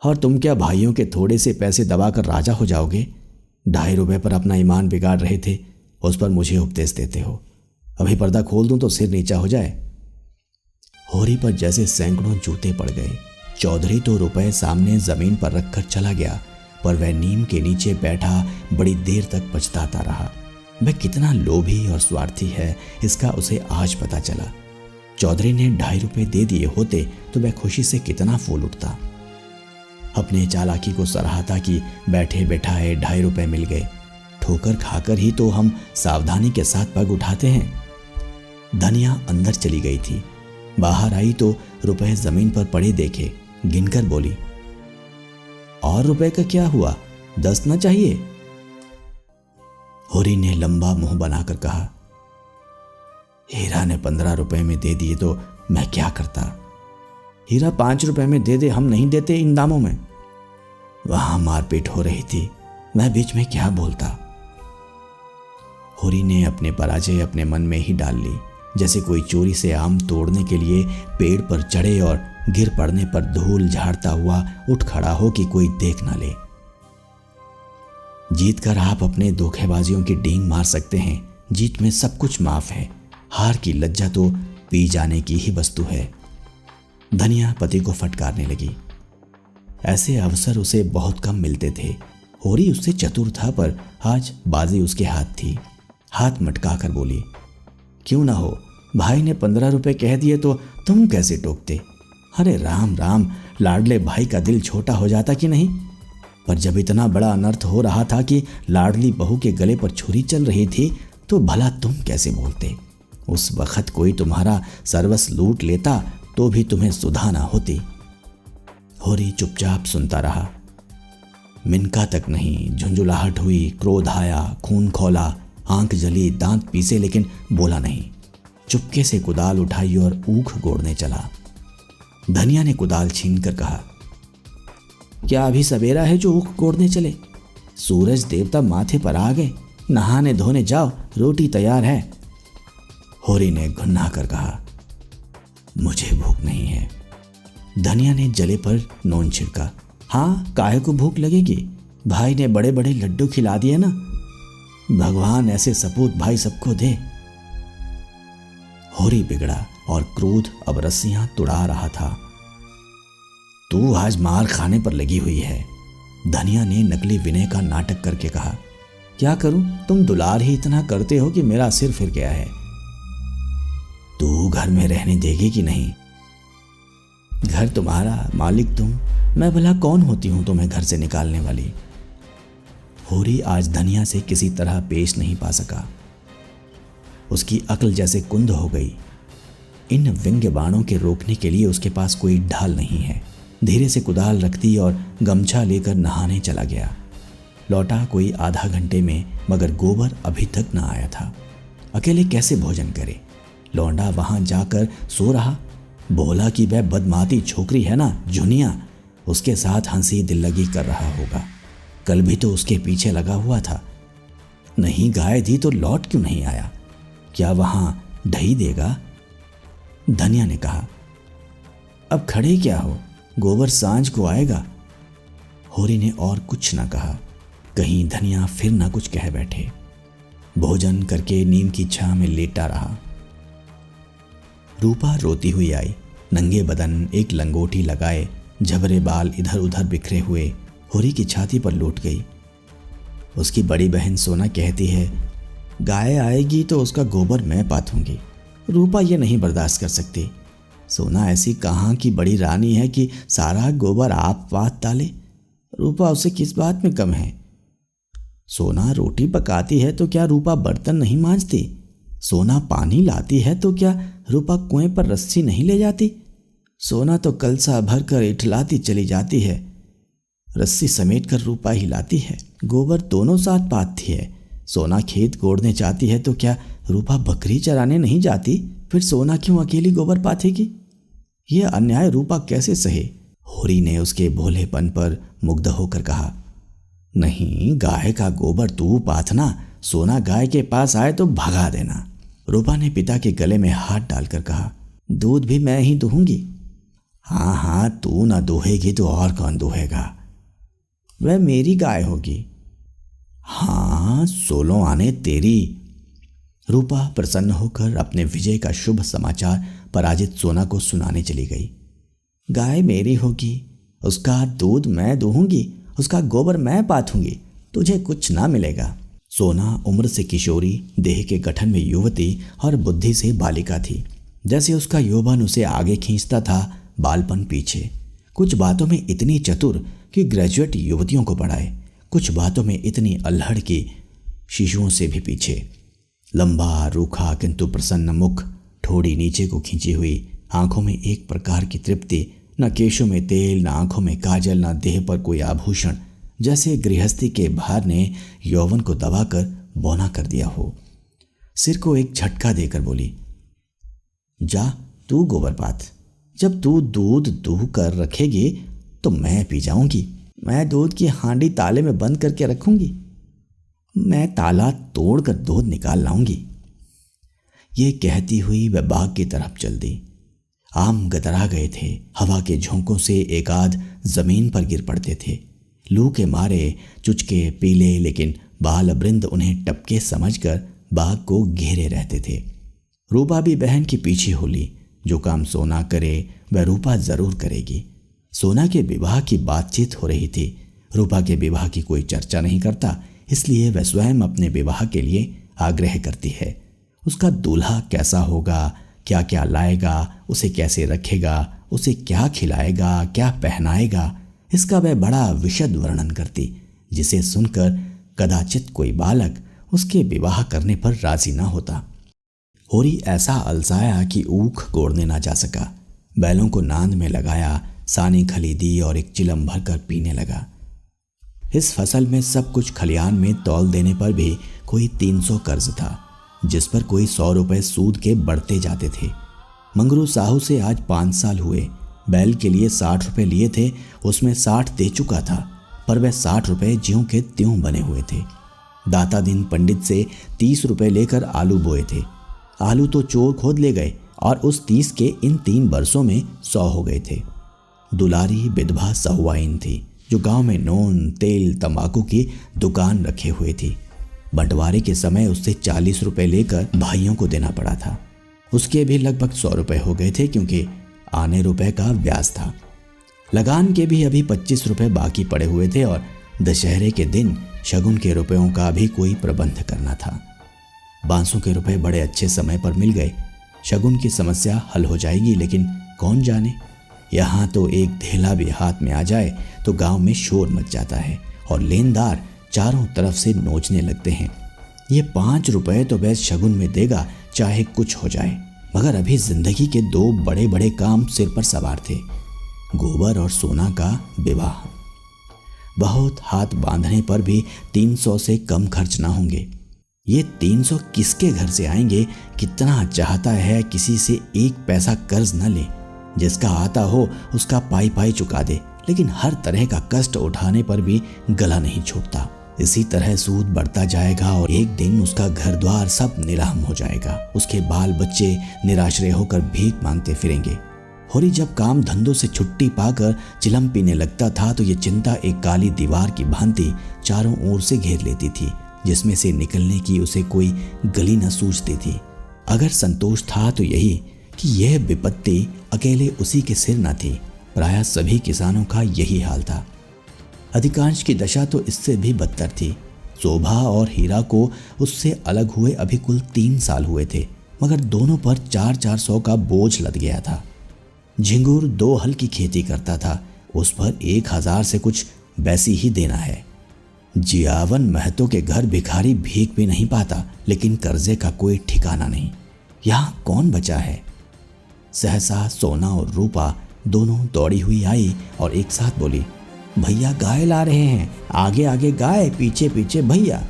और तुम क्या भाइयों के थोड़े से पैसे दबाकर राजा हो जाओगे? 2.5 रुपए पर अपना ईमान बिगाड़ रहे थे, उस पर मुझे उपदेश देते हो। अभी पर्दा खोल दूं तो सिर नीचा हो जाए। होरी पर जैसे सैकड़ों जूते पड़ गए। चौधरी तो रुपए सामने जमीन पर रखकर चला गया, पर वह नीम के नीचे बैठा बड़ी देर तक पछताता रहा। वह कितना लोभी और स्वार्थी है, इसका उसे आज पता चला। चौधरी ने 2.5 रुपए दे दिए होते तो वह खुशी से कितना फूल उठता। अपने चालाकी को सराहता कि बैठे बैठाए 2.5 रुपए मिल गए। ठोकर खाकर ही तो हम सावधानी के साथ पग उठाते हैं। धनिया अंदर चली गई थी। बाहर आई तो रुपए जमीन पर पड़े देखे, गिनकर बोली, और रुपए का क्या हुआ, 10 ना चाहिए? होरी ने लंबा मुंह बनाकर कहा, हीरा ने 15 रुपए में दे दिए तो मैं क्या करता? हीरा 5 रुपए में दे दे, हम नहीं देते इन दामों में। वहां मारपीट हो रही थी, मैं बीच में क्या बोलता। होरी ने अपने पराजय अपने मन में ही डाल ली, जैसे कोई चोरी से आम तोड़ने के लिए पेड़ पर चढ़े और गिर पड़ने पर धूल झाड़ता हुआ उठ खड़ा हो कि कोई देख ना ले। जीत कर आप अपने धोखेबाजियों की डींग मार सकते हैं, जीत में सब कुछ माफ है। हार की लज्जा तो पी जाने की ही वस्तु है। धनिया पति को फटकारने लगी। ऐसे अवसर उसे बहुत कम मिलते थे। होरी उससे चतुर था, पर आज बाजी उसके हाथ थी। हाथ मटका कर बोली, क्यों ना हो, भाई ने 15 रुपए कह दिए तो तुम कैसे टोकते? अरे राम राम, लाडले भाई का दिल छोटा हो जाता कि नहीं? पर जब इतना बड़ा अनर्थ हो रहा था कि लाडली बहू के गले पर छुरी चल रही थी, तो भला तुम कैसे बोलते? उस वक्त कोई तुम्हारा सर्वस्व लूट लेता तो भी तुम्हें सुधा ना होती। होरी चुपचाप सुनता रहा। मिनका तक नहीं, झुंझुलाहट हुई, क्रोध आया, खून खौला, आंख जली, दांत पीसे, लेकिन बोला नहीं। चुपके से कुदाल उठाई और ऊख गोड़ने चला। धनिया ने कुदाल छीनकर कहा, क्या अभी सवेरा है जो ऊख गोड़ने चले? सूरज देवता माथे पर आ गए, नहाने धोने जाओ, रोटी तैयार है। होरी ने घुन्ना कर कहा, मुझे भूख नहीं है। धनिया ने जले पर नोन छिड़का। हाँ, काहे को भूख लगेगी? भाई ने बड़े बड़े लड्डू खिला दिए ना। भगवान ऐसे सपूत भाई सबको दे। होरी बिगड़ा और क्रोध अब रस्सियां तुड़ा रहा था। तू आज मार खाने पर लगी हुई है। धनिया ने नकली विनय का नाटक करके कहा, क्या करूं, तुम दुलार ही इतना करते हो कि मेरा सिर फिर गया है। तू घर में रहने देगी कि नहीं? घर तुम्हारा, मालिक तुम, मैं भला कौन होती हूं तुम्हें घर से निकालने वाली? होरी आज धनिया से किसी तरह पेश नहीं पा सका। उसकी अक्ल जैसे कुंद हो गई। इन व्यंग्य बाणों के रोकने के लिए उसके पास कोई ढाल नहीं है। धीरे से कुदाल रख दी और गमछा लेकर नहाने चला गया। लौटा कोई आधा घंटे में, मगर गोबर अभी तक न आया था। अकेले कैसे भोजन करे? लौंडा वहां जाकर सो रहा। बोला कि वह बदमाती छोकरी है ना जुनिया, उसके साथ हंसी दिल लगी कर रहा होगा। कल भी तो उसके पीछे लगा हुआ था। नहीं गाय दी तो लौट क्यों नहीं आया? क्या वहां ढही देगा? धनिया ने कहा, अब खड़े क्या हो, गोबर सांझ को आएगा। होरी ने और कुछ न कहा। कहीं धनिया फिर न कुछ कह बैठे। भोजन करके नीम की छां में लेटा रहा। रूपा रोती हुई आई। नंगे बदन, एक लंगोटी लगाए, झबरे बाल इधर उधर बिखरे हुए होरी की छाती पर लौट गई। उसकी बड़ी बहन सोना कहती है, गाय आएगी तो उसका गोबर मैं पाथूंगी। रूपा ये नहीं बर्दाश्त कर सकती। सोना ऐसी कहाँ की बड़ी रानी है कि सारा गोबर आप पाथ डाले। रूपा उसे किस बात में कम है? सोना रोटी पकाती है तो क्या रूपा बर्तन नहीं मांजती? सोना पानी लाती है तो क्या रूपा कुएं पर रस्सी नहीं ले जाती? सोना तो कलसा भर कर इठलाती चली जाती है, रस्सी समेट कर रूपा ही लाती है। गोबर दोनों साथ पाथती है। सोना खेत कोड़ने जाती है तो क्या रूपा बकरी चराने नहीं जाती? फिर सोना क्यों अकेली गोबर पाथेगी? यह अन्याय रूपा कैसे सहे? होरी ने उसके भोलेपन पर मुग्ध होकर कहा, नहीं, गाय का गोबर तू पाथना, सोना गाय के पास आए तो भगा देना। रूपा ने पिता के गले में हाथ डालकर कहा, दूध भी मैं ही दूंगी। हाँ हाँ, तू ना दूहेगी तो और कौन दूहेगा? वह मेरी गाय होगी। हाँ, 16 आने तेरी। रूपा प्रसन्न होकर अपने विजय का शुभ समाचार पराजित सोना को सुनाने चली गई। गाय मेरी होगी, उसका दूध मैं दूंगी, उसका गोबर मैं पाथूंगी, तुझे कुछ ना मिलेगा। सोना उम्र से किशोरी, देह के गठन में युवती और बुद्धि से बालिका थी। जैसे उसका यौवन उसे आगे खींचता था, बालपन पीछे। कुछ बातों में इतनी चतुर कि ग्रेजुएट युवतियों को पढ़ाए, कुछ बातों में इतनी अल्हड़ की शिशुओं से भी पीछे। लंबा, रूखा किंतु प्रसन्न मुख, ठोड़ी नीचे को खींची हुई, आंखों में एक प्रकार की तृप्ति, न केशों में तेल, न आंखों में काजल, न देह पर कोई आभूषण, जैसे गृहस्थी के भार ने यौवन को दबाकर बौना कर दिया हो। सिर को एक झटका देकर बोली, जा तू गोबर पाथ। जब तू दूध दूह कर रखेगी तो मैं पी जाऊंगी। मैं दूध की हांडी ताले में बंद करके रखूंगी। मैं ताला तोड़कर दूध निकाल लाऊंगी। ये कहती हुई वह बाग की तरफ चल दी। आम गदरा गए थे। हवा के झोंकों से एक आध जमीन पर गिर पड़ते थे। लू के मारे चुचके पीले लेकिन बाल वृंद उन्हें टपके समझकर बाग को घेरे रहते थे। रूपा भी बहन की पीछे हो ली। जो काम सोना करे वह रूपा जरूर करेगी। सोना के विवाह की बातचीत हो रही थी। रूपा के विवाह की कोई चर्चा नहीं करता, इसलिए वह स्वयं अपने विवाह के लिए आग्रह करती है। उसका दूल्हा कैसा होगा, क्या क्या लाएगा, उसे कैसे रखेगा, उसे क्या खिलाएगा, क्या पहनाएगा, इसका वह बड़ा विशद वर्णन करती, जिसे सुनकर कदाचित कोई बालक उसके विवाह करने पर राजी ना होता। होरी ऐसा अलसाया कि ऊख गोड़ने ना जा सका। बैलों को नांद में लगाया, सानी खरीदी और एक चिलम भरकर पीने लगा। इस फसल में सब कुछ खलियान में तौल देने पर भी कोई 300 कर्ज था, जिस पर कोई 100 रुपए सूद के बढ़ते जाते थे। मंगरू साहू से आज 5 साल हुए। बैल के लिए 60 रुपए लिए थे, उसमें 60 दे चुका था, पर वह 60 रुपए ज्यों के त्यों बने हुए थे। दाता दिन पंडित से 30 रुपए लेकर आलू बोए थे। आलू तो चोर खोद ले गए और उस 30 के इन 3 बरसों में 100 हो गए थे। दुलारी विधवा सहुआइन थी, जो गांव में नून, तेल, तंबाकू की दुकान रखे हुए थी। बंटवारे के समय उससे 40 रुपए लेकर भाइयों को देना पड़ा था। उसके भी लगभग 100 रुपए हो गए थे, क्योंकि आने रुपए का ब्याज था। लगान के भी अभी 25 रुपए बाकी पड़े हुए थे और दशहरे के दिन शगुन के रुपयों का भी कोई प्रबंध करना था। बांसों के रुपए बड़े अच्छे समय पर मिल गए। शगुन की समस्या हल हो जाएगी, लेकिन कौन जाने, यहाँ तो एक धेला भी हाथ में आ जाए तो गांव में शोर मच जाता है और लेनदार चारों तरफ से नोचने लगते हैं। ये 5 रुपए तो वह शगुन में देगा, चाहे कुछ हो जाए। मगर अभी जिंदगी के दो बड़े बड़े काम सिर पर सवार थे, गोबर और सोना का विवाह। बहुत हाथ बांधने पर भी 300 से कम खर्च ना होंगे। ये 300 किसके घर से आएंगे? कितना चाहता है किसी से एक पैसा कर्ज न ले, जिसका आता हो उसका पाई पाई चुका दे, लेकिन हर तरह का कष्ट उठाने पर भी गला नहीं छोड़ता। इसी तरह सूद बढ़ता जाएगा और एक दिन उसका घर द्वार सब नीलाम हो जाएगा। उसके बाल बच्चे निराश्रय होकर भीख मांगते फिरेंगे। होरी जब काम धंधों से छुट्टी पाकर चिलम पीने लगता था तो ये चिंता एक काली दीवार की भांति चारों ओर से घेर लेती थी, जिसमें से निकलने की उसे कोई गली न सूझती थी। अगर संतोष था तो यही कि यह विपत्ति अकेले उसी के सिर न थी, प्रायः सभी किसानों का यही हाल था। अधिकांश की दशा तो इससे भी बदतर थी। शोभा और हीरा को उससे अलग हुए अभी कुल 3 साल हुए थे, मगर दोनों पर 400 का बोझ लद गया था। झिंगुर 2 हल की खेती करता था, उस पर 1000 से कुछ वैसी ही देना है। जियावन महतो के घर भिखारी भीख भी नहीं पाता, लेकिन कर्जे का कोई ठिकाना नहीं। यहाँ कौन बचा है? सहसा सोना और रूपा दोनों दौड़ी हुई आई और एक साथ बोली, भैया गाय ला रहे हैं, आगे आगे गाय, पीछे पीछे भैया।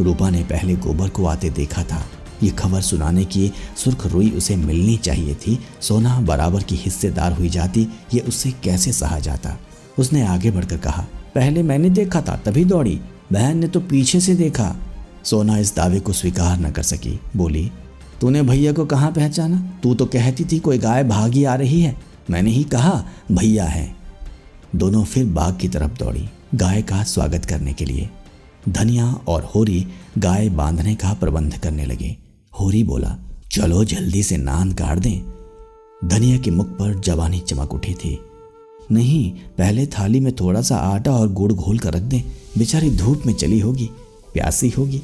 रूपा ने पहले गोबर को आते देखा था। ये खबर सुनाने की सुर्ख रुई उसे मिलनी चाहिए थी। सोना बराबर की हिस्सेदार हुई जाती, ये उससे कैसे सहा जाता। उसने आगे बढ़कर कहा, पहले मैंने देखा था तभी दौड़ी, बहन ने तो पीछे से देखा। सोना इस दावे को स्वीकार न कर सकी, बोली, तूने भैया को कहाँ पहचाना? तू तो कहती थी कोई गाय भागी आ रही है। मैंने ही कहा भैया है। दोनों फिर बाग की तरफ दौड़ी, गाय का स्वागत करने के लिए। धनिया और होरी गाय बांधने का प्रबंध करने लगे। होरी बोला, चलो जल्दी से नांद काट दें। धनिया के मुख पर जवानी चमक उठी थी। नहीं, पहले थाली में थोड़ा सा आटा और गुड़ घोल कर रख दें, बेचारी धूप में चली होगी, प्यासी होगी।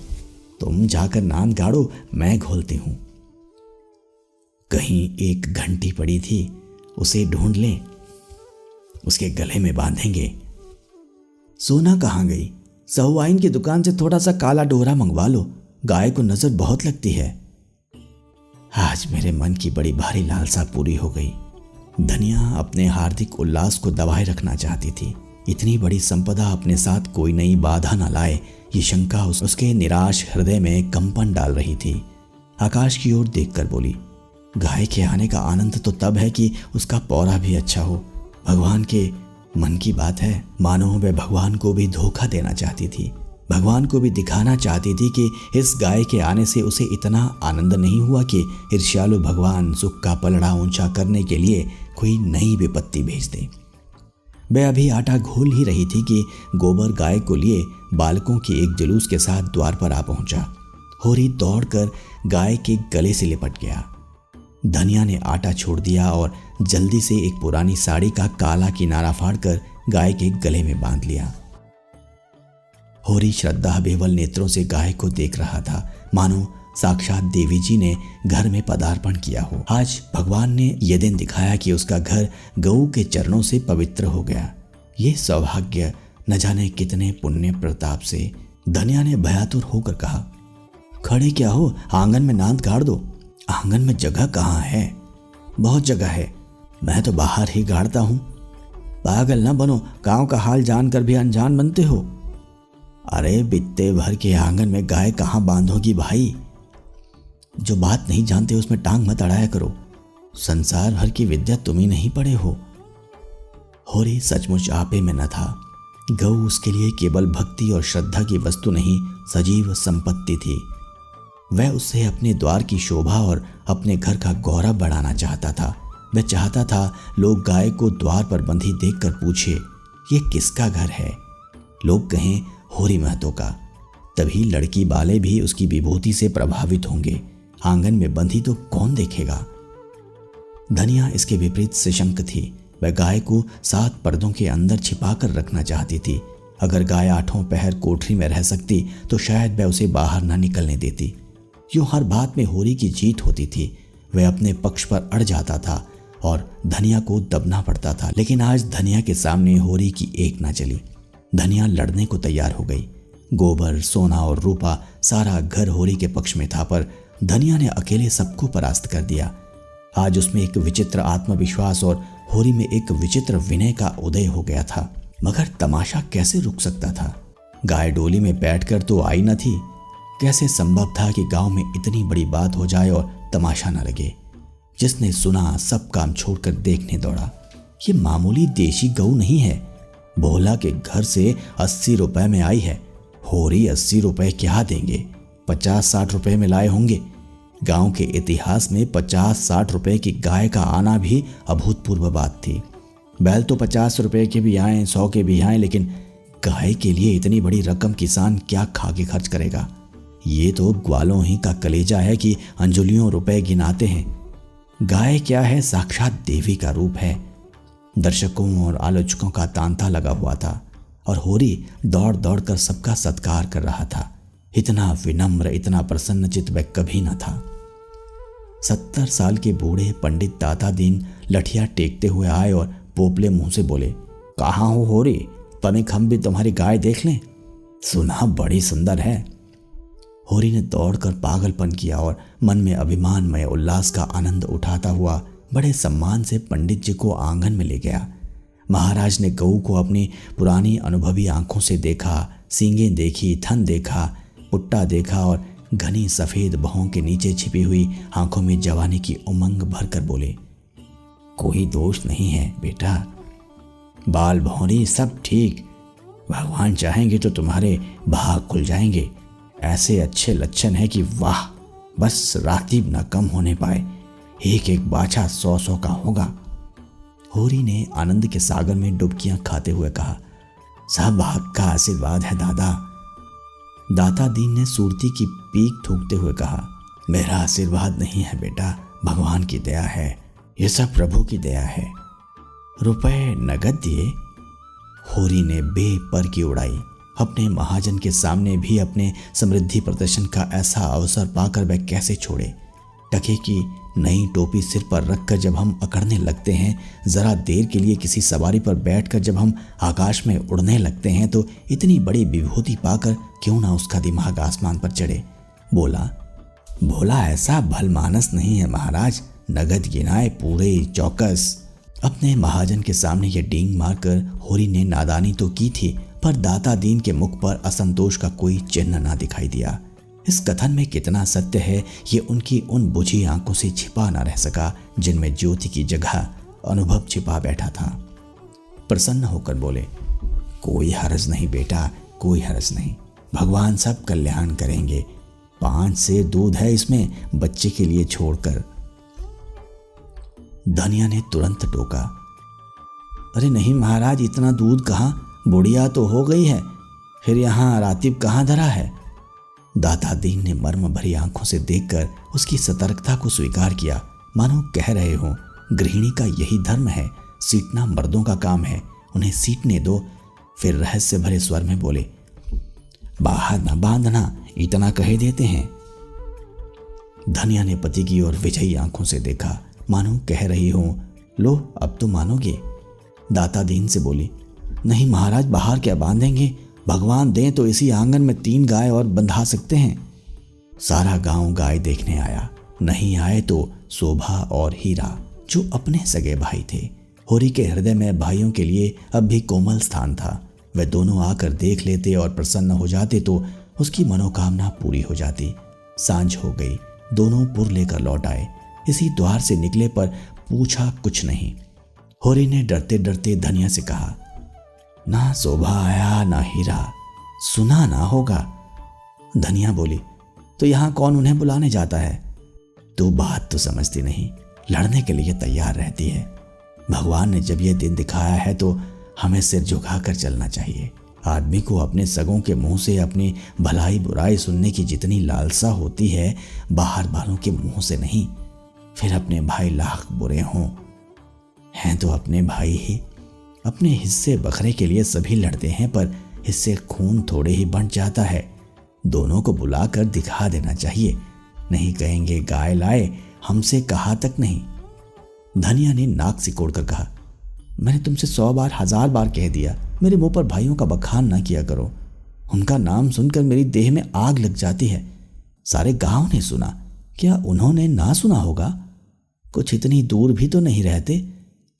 तुम जाकर नांद गाड़ो, मैं घोलती हूं। कहीं एक घंटी पड़ी थी, उसे ढूंढ लें, उसके गले में बांधेंगे। सोना कहाँ गई? सहुआइन की दुकान से थोड़ा सा काला डोरा मंगवा लो, गाय को नजर बहुत लगती है। आज मेरे मन की बड़ी भारी लालसा पूरी हो गई। धनिया अपने हार्दिक उल्लास को दबाए रखना चाहती थी। इतनी बड़ी संपदा अपने साथ कोई नई बाधा न लाए, ये शंका उसके निराश हृदय में कंपन डाल रही थी। आकाश की ओर देखकर बोली, गाय के आने का आनंद तो तब है कि उसका पौरा भी अच्छा हो। भगवान के मन की बात है, मानो वह भगवान को भी धोखा देना चाहती थी। भगवान को भी दिखाना चाहती थी कि इस गाय के आने से उसे इतना आनंद नहीं हुआ कि ईर्ष्यालु भगवान सुख का पलड़ा ऊंचा करने के लिए कोई नई विपत्ति भेज दे। वह अभी आटा घोल ही रही थी कि गोबर गाय को लिए बालकों के एक जुलूस के साथ द्वार पर आ पहुंचा। होरी दौड़कर गाय के गले से लिपट गया। धनिया ने आटा छोड़ दिया और जल्दी से एक पुरानी साड़ी का काला किनारा फाड़कर गाय के गले में बांध लिया। होरी श्रद्धा बेवल नेत्रों से गाय को देख रहा था, मानो साक्षात देवी जी ने घर में पदार्पण किया हो। आज भगवान ने यह दिन दिखाया कि उसका घर गऊ के चरणों से पवित्र हो गया। ये सौभाग्य न जाने कितने पुण्य प्रताप से। धनिया ने भयातुर होकर कहा, खड़े क्या हो, आंगन में नांद गाड़ दो। आंगन में जगह कहाँ है? बहुत जगह है, मैं तो बाहर ही गाड़ता हूँ। पागल न बनो, गांव का हाल जानकर भी अनजान बनते हो। अरे बित्ते भर के आंगन में गाय कहाँ बांधोगी भाई? जो बात नहीं जानते उसमें टांग मत अड़ाया करो। संसार भर की विद्या तुम ही नहीं पढ़े हो। होरी सचमुच आपे में न था। गऊ उसके लिए केवल भक्ति और श्रद्धा की वस्तु नहीं, सजीव संपत्ति थी। वह उससे अपने द्वार की शोभा और अपने घर का गौरव बढ़ाना चाहता था। वह चाहता था लोग गाय को द्वार पर बंधी देखकर पूछे, ये किसका घर है? लोग कहें होरी महतो का। तभी लड़की वाले भी उसकी विभूति से प्रभावित होंगे। आंगन में बंधी तो कौन देखेगा? धनिया इसके विपरीत सशंक थी। वह गाय को 7 पर्दों के अंदर छिपा कर रखना चाहती थी। अगर गाय 8 पहर कोठरी में रह सकती तो शायद वह उसे बाहर न निकलने देती। यूं हर बात में होरी की जीत होती थी। वह अपने पक्ष पर अड़ जाता था और धनिया को दबना पड़ता था। लेकिन आज धनिया के सामने होरी की एक न चली। धनिया लड़ने को तैयार हो गई। गोबर, सोना और रूपा, सारा घर होरी के पक्ष में था, पर धनिया ने अकेले सबको परास्त कर दिया। आज उसमें एक विचित्र आत्मविश्वास और होरी में एक विचित्र विनय का उदय हो गया था। मगर तमाशा कैसे रुक सकता था? गाय डोली में बैठकर तो आई न थी। कैसे संभव था कि गांव में इतनी बड़ी बात हो जाए और तमाशा न लगे? जिसने सुना सब काम छोड़कर देखने दौड़ा। ये मामूली देशी गऊ नहीं है। भोला के घर से 80 रुपए में आई है। होरी 80 रुपए क्या देंगे? 50-60 रुपए में लाए होंगे। गांव के इतिहास में 50-60 रुपए की गाय का आना भी अभूतपूर्व बात थी। बैल तो 50 रुपए के भी आए, 100 के भी आए, लेकिन गाय के लिए इतनी बड़ी रकम किसान क्या खा के खर्च करेगा? ये तो ग्वालों ही का कलेजा है कि अंजुलियों रुपए गिनाते हैं। गाय क्या है, साक्षात देवी का रूप है। दर्शकों और आलोचकों का तांता लगा हुआ था और होरी दौड़ दौड़ कर सबका सत्कार कर रहा था। इतना विनम्र, इतना प्रसन्नचित्त वह कभी न था। 70 साल के बूढ़े पंडित दाता दीन लठिया टेकते हुए आए और पोपले मुंह से बोले, कहाँ हो होरी? तनिक हम भी तुम्हारी गाय देख लें। सुना बड़ी सुंदर है। होरी ने दौड़कर पागलपन किया और मन में अभिमानमय उल्लास का आनंद उठाता हुआ बड़े सम्मान से पंडित जी को आंगन में ले गया। महाराज ने गऊ को अपनी पुरानी अनुभवी आंखों से देखा, सींगें देखी, थन देखा, पुट्टा देखा और घनी सफेद भौं के नीचे छिपी हुई आंखों में जवानी की उमंग भरकर बोले, कोई दोष नहीं है बेटा, बाल भौरी सब ठीक। भगवान चाहेंगे तो तुम्हारे भाग खुल जाएंगे। ऐसे अच्छे लक्षण है कि वाह, बस रातीब न कम होने पाए। एक एक बाछा 100-100 का होगा। होरी ने आनंद के सागर में डुबकियां खाते हुए कहा, सब हक का आशीर्वाद है दादा। दाता दीन ने सूरती की पीक थूकते हुए कहा, मेरा आशीर्वाद नहीं है बेटा, भगवान की दया है। ये सब प्रभु की दया है। रुपए नगद दिए? होरी ने बेपर की उड़ाई। अपने महाजन के सामने भी अपने समृद्धि प्रदर्शन का ऐसा अवसर पाकर वह कैसे छोड़े? टके की नई टोपी सिर पर रखकर जब हम अकड़ने लगते हैं, जरा देर के लिए किसी सवारी पर बैठकर जब हम आकाश में उड़ने लगते हैं, तो इतनी बड़ी विभूति पाकर क्यों ना उसका दिमाग आसमान पर चढ़े। बोला, भोला ऐसा भलमानस नहीं है महाराज, नगद गिनाए पूरे चौकस। अपने महाजन के सामने ये डींग मारकर होरी ने नादानी तो की थी, पर दाता दीन के मुख पर असंतोष का कोई चिन्ह ना दिखाई दिया। इस कथन में कितना सत्य है ये उनकी उन बुझी आंखों से छिपा ना रह सका, जिनमें ज्योति की जगह अनुभव छिपा बैठा था। प्रसन्न होकर बोले, कोई हर्ज नहीं बेटा, कोई हर्ज नहीं, भगवान सब कल्याण करेंगे। 5 सेर दूध है इसमें, बच्चे के लिए छोड़कर। धनिया ने तुरंत टोका, अरे नहीं महाराज, इतना दूध कहाँ, बुढ़िया तो हो गई है, फिर यहाँ रातिब कहाँ धरा है। दाता दीन ने मर्म भरी आंखों से देखकर उसकी सतर्कता को स्वीकार किया, मानो कह रहे हो, गृहिणी का यही धर्म है, सीटना मर्दों का काम है, उन्हें सीटने दो। फिर रहस्य भरे स्वर में बोले, बाहर न बांधना, इतना कहे देते हैं। धनिया ने पति की ओर विजयी आंखों से देखा, मानो कह रही हो, लो अब तो मानोगे। दाता दीन से बोली, नहीं महाराज, बाहर क्या बांधेंगे, भगवान दें तो इसी आंगन में 3 गाय और बंधा सकते हैं। सारा गांव गाय देखने आया, नहीं आए तो शोभा और हीरा, जो अपने सगे भाई थे। होरी के हृदय में भाइयों के लिए अब भी कोमल स्थान था। वे दोनों आकर देख लेते और प्रसन्न हो जाते तो उसकी मनोकामना पूरी हो जाती। सांझ हो गई, दोनों पुर लेकर लौट आए। इसी द्वार से निकले पर पूछा कुछ नहीं। होरी ने डरते डरते धनिया से कहा, ना शोभा आया ना हीरा, सुना ना होगा। धनिया बोली, तो यहां कौन उन्हें बुलाने जाता है? तो बात तो समझती नहीं, लड़ने के लिए तैयार रहती है। भगवान ने जब यह दिन दिखाया है तो हमें सिर झुकाकर चलना चाहिए। आदमी को अपने सगों के मुंह से अपनी भलाई बुराई सुनने की जितनी लालसा होती है, बाहर वालों के मुंह से नहीं। फिर अपने भाई लाख बुरे हों, हैं तो अपने भाई ही। अपने हिस्से बखरे के लिए सभी लड़ते हैं, पर हिस्से खून थोड़े ही बंट जाता है। दोनों को बुलाकर दिखा देना चाहिए, नहीं कहेंगे गाय लाए, हमसे कहा तक नहीं। धनिया ने नाक सिकोड़कर कहा, मैंने तुमसे 100 बार 1000 बार कह दिया, मेरे मुंह पर भाइयों का बखान ना किया करो। उनका नाम सुनकर मेरी देह में आग लग जाती है। सारे गांव ने सुना, क्या उन्होंने ना सुना होगा? कुछ इतनी दूर भी तो नहीं रहते,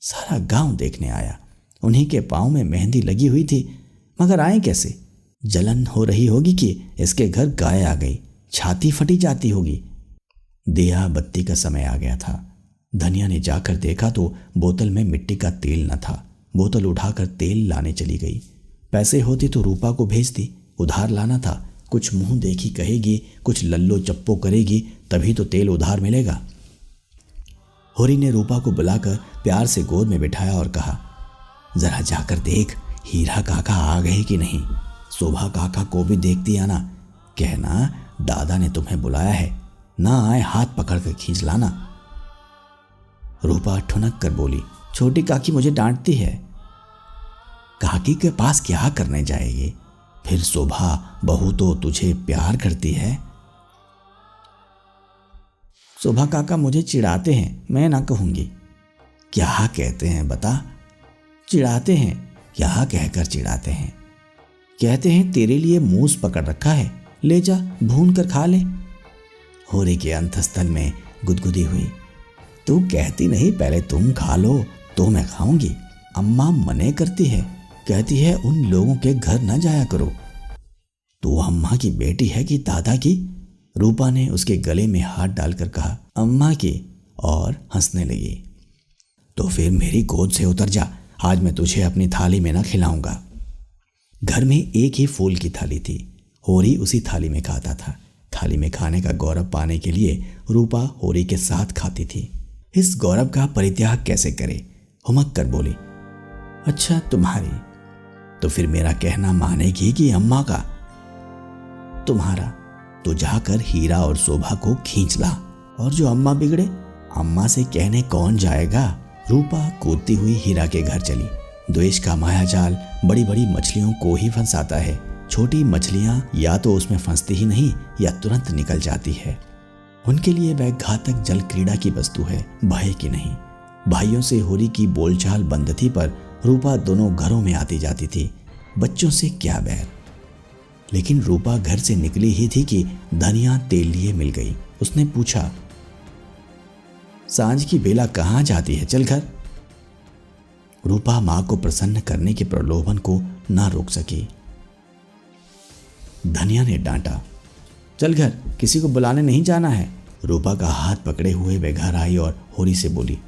सारा गांव देखने आया। उन्हीं के पाँव में मेहंदी लगी हुई थी, मगर आए कैसे? जलन हो रही होगी कि इसके घर गाय आ गई, छाती फटी जाती होगी। दिया बत्ती का समय आ गया था। धनिया ने जाकर देखा तो बोतल में मिट्टी का तेल न था। बोतल उठाकर तेल लाने चली गई। पैसे होती तो रूपा को भेजती, उधार लाना था। कुछ मुंह देखी कहेगी, कुछ लल्लो चप्पो करेगी, तभी तो तेल उधार मिलेगा। होरी ने रूपा को बुलाकर प्यार से गोद में बिठाया और कहा, जरा जाकर देख हीरा काका आ गए कि नहीं। शोभा काका को भी देखती आना। कहना दादा ने तुम्हें बुलाया है, ना आए हाथ पकड़कर खींच लाना। रूपा ठुनक कर बोली, छोटी काकी मुझे डांटती है। काकी के पास क्या करने जाएगी? फिर शोभा बहू तो तुझे प्यार करती है। शोभा काका मुझे चिढ़ाते हैं, मैं ना कहूंगी। क्या कहते हैं बता? चिढ़ाते हैं। क्या कहकर चिढ़ाते हैं? कहते हैं तेरे लिए मूस पकड़ रखा है, ले जा भून कर खा ले। होरी के अंतस्थल में गुदगुदी हुई। तू कहती नहीं पहले तुम खा लो तो मैं खाऊंगी। अम्मा मने करती है, कहती है उन लोगों के घर न जाया करो। तू अम्मा की बेटी है कि दादा की? रूपा ने उसके गले में हाथ डालकर कहा, अम्मा की, और हंसने लगी। तो फिर मेरी गोद से उतर जा, आज मैं तुझे अपनी थाली में न खिलाऊंगा। घर में एक ही फूल की थाली थी। होरी उसी थाली में खाता था। थाली में खाने का गौरव पाने के लिए रूपा होरी के साथ खाती थी। इस गौरव का परित्याग कैसे करे? हुमक कर बोली, अच्छा तुम्हारी, तो फिर मेरा कहना मानेगी कि अम्मा का? तुम्हारा। तो जाकर हीरा और शोभा को खींच ला, और जो अम्मा बिगड़े, अम्मा से कहने कौन जाएगा? रूपा कूदती हुई हीरा के घर चली। द्वेष का मायाजाल बड़ी बड़ी मछलियों को ही फंसाता है। छोटी मछलियां या तो उसमें फंसती ही नहीं या तुरंत निकल जाती है। उनके लिए वह घातक जल क्रीड़ा की वस्तु है, भय की नहीं। भाइयों से होरी की बोलचाल बंद थी, पर रूपा दोनों घरों में आती जाती थी। बच्चों से क्या बैर। लेकिन रूपा घर से निकली ही थी कि धनिया तेल लिए मिल गई। उसने पूछा, सांझ की बेला कहाँ जाती है, चल घर। रूपा मां को प्रसन्न करने के प्रलोभन को ना रोक सकी। धनिया ने डांटा, चल घर, किसी को बुलाने नहीं जाना है। रूपा का हाथ पकड़े हुए वे घर आई और होरी से बोली,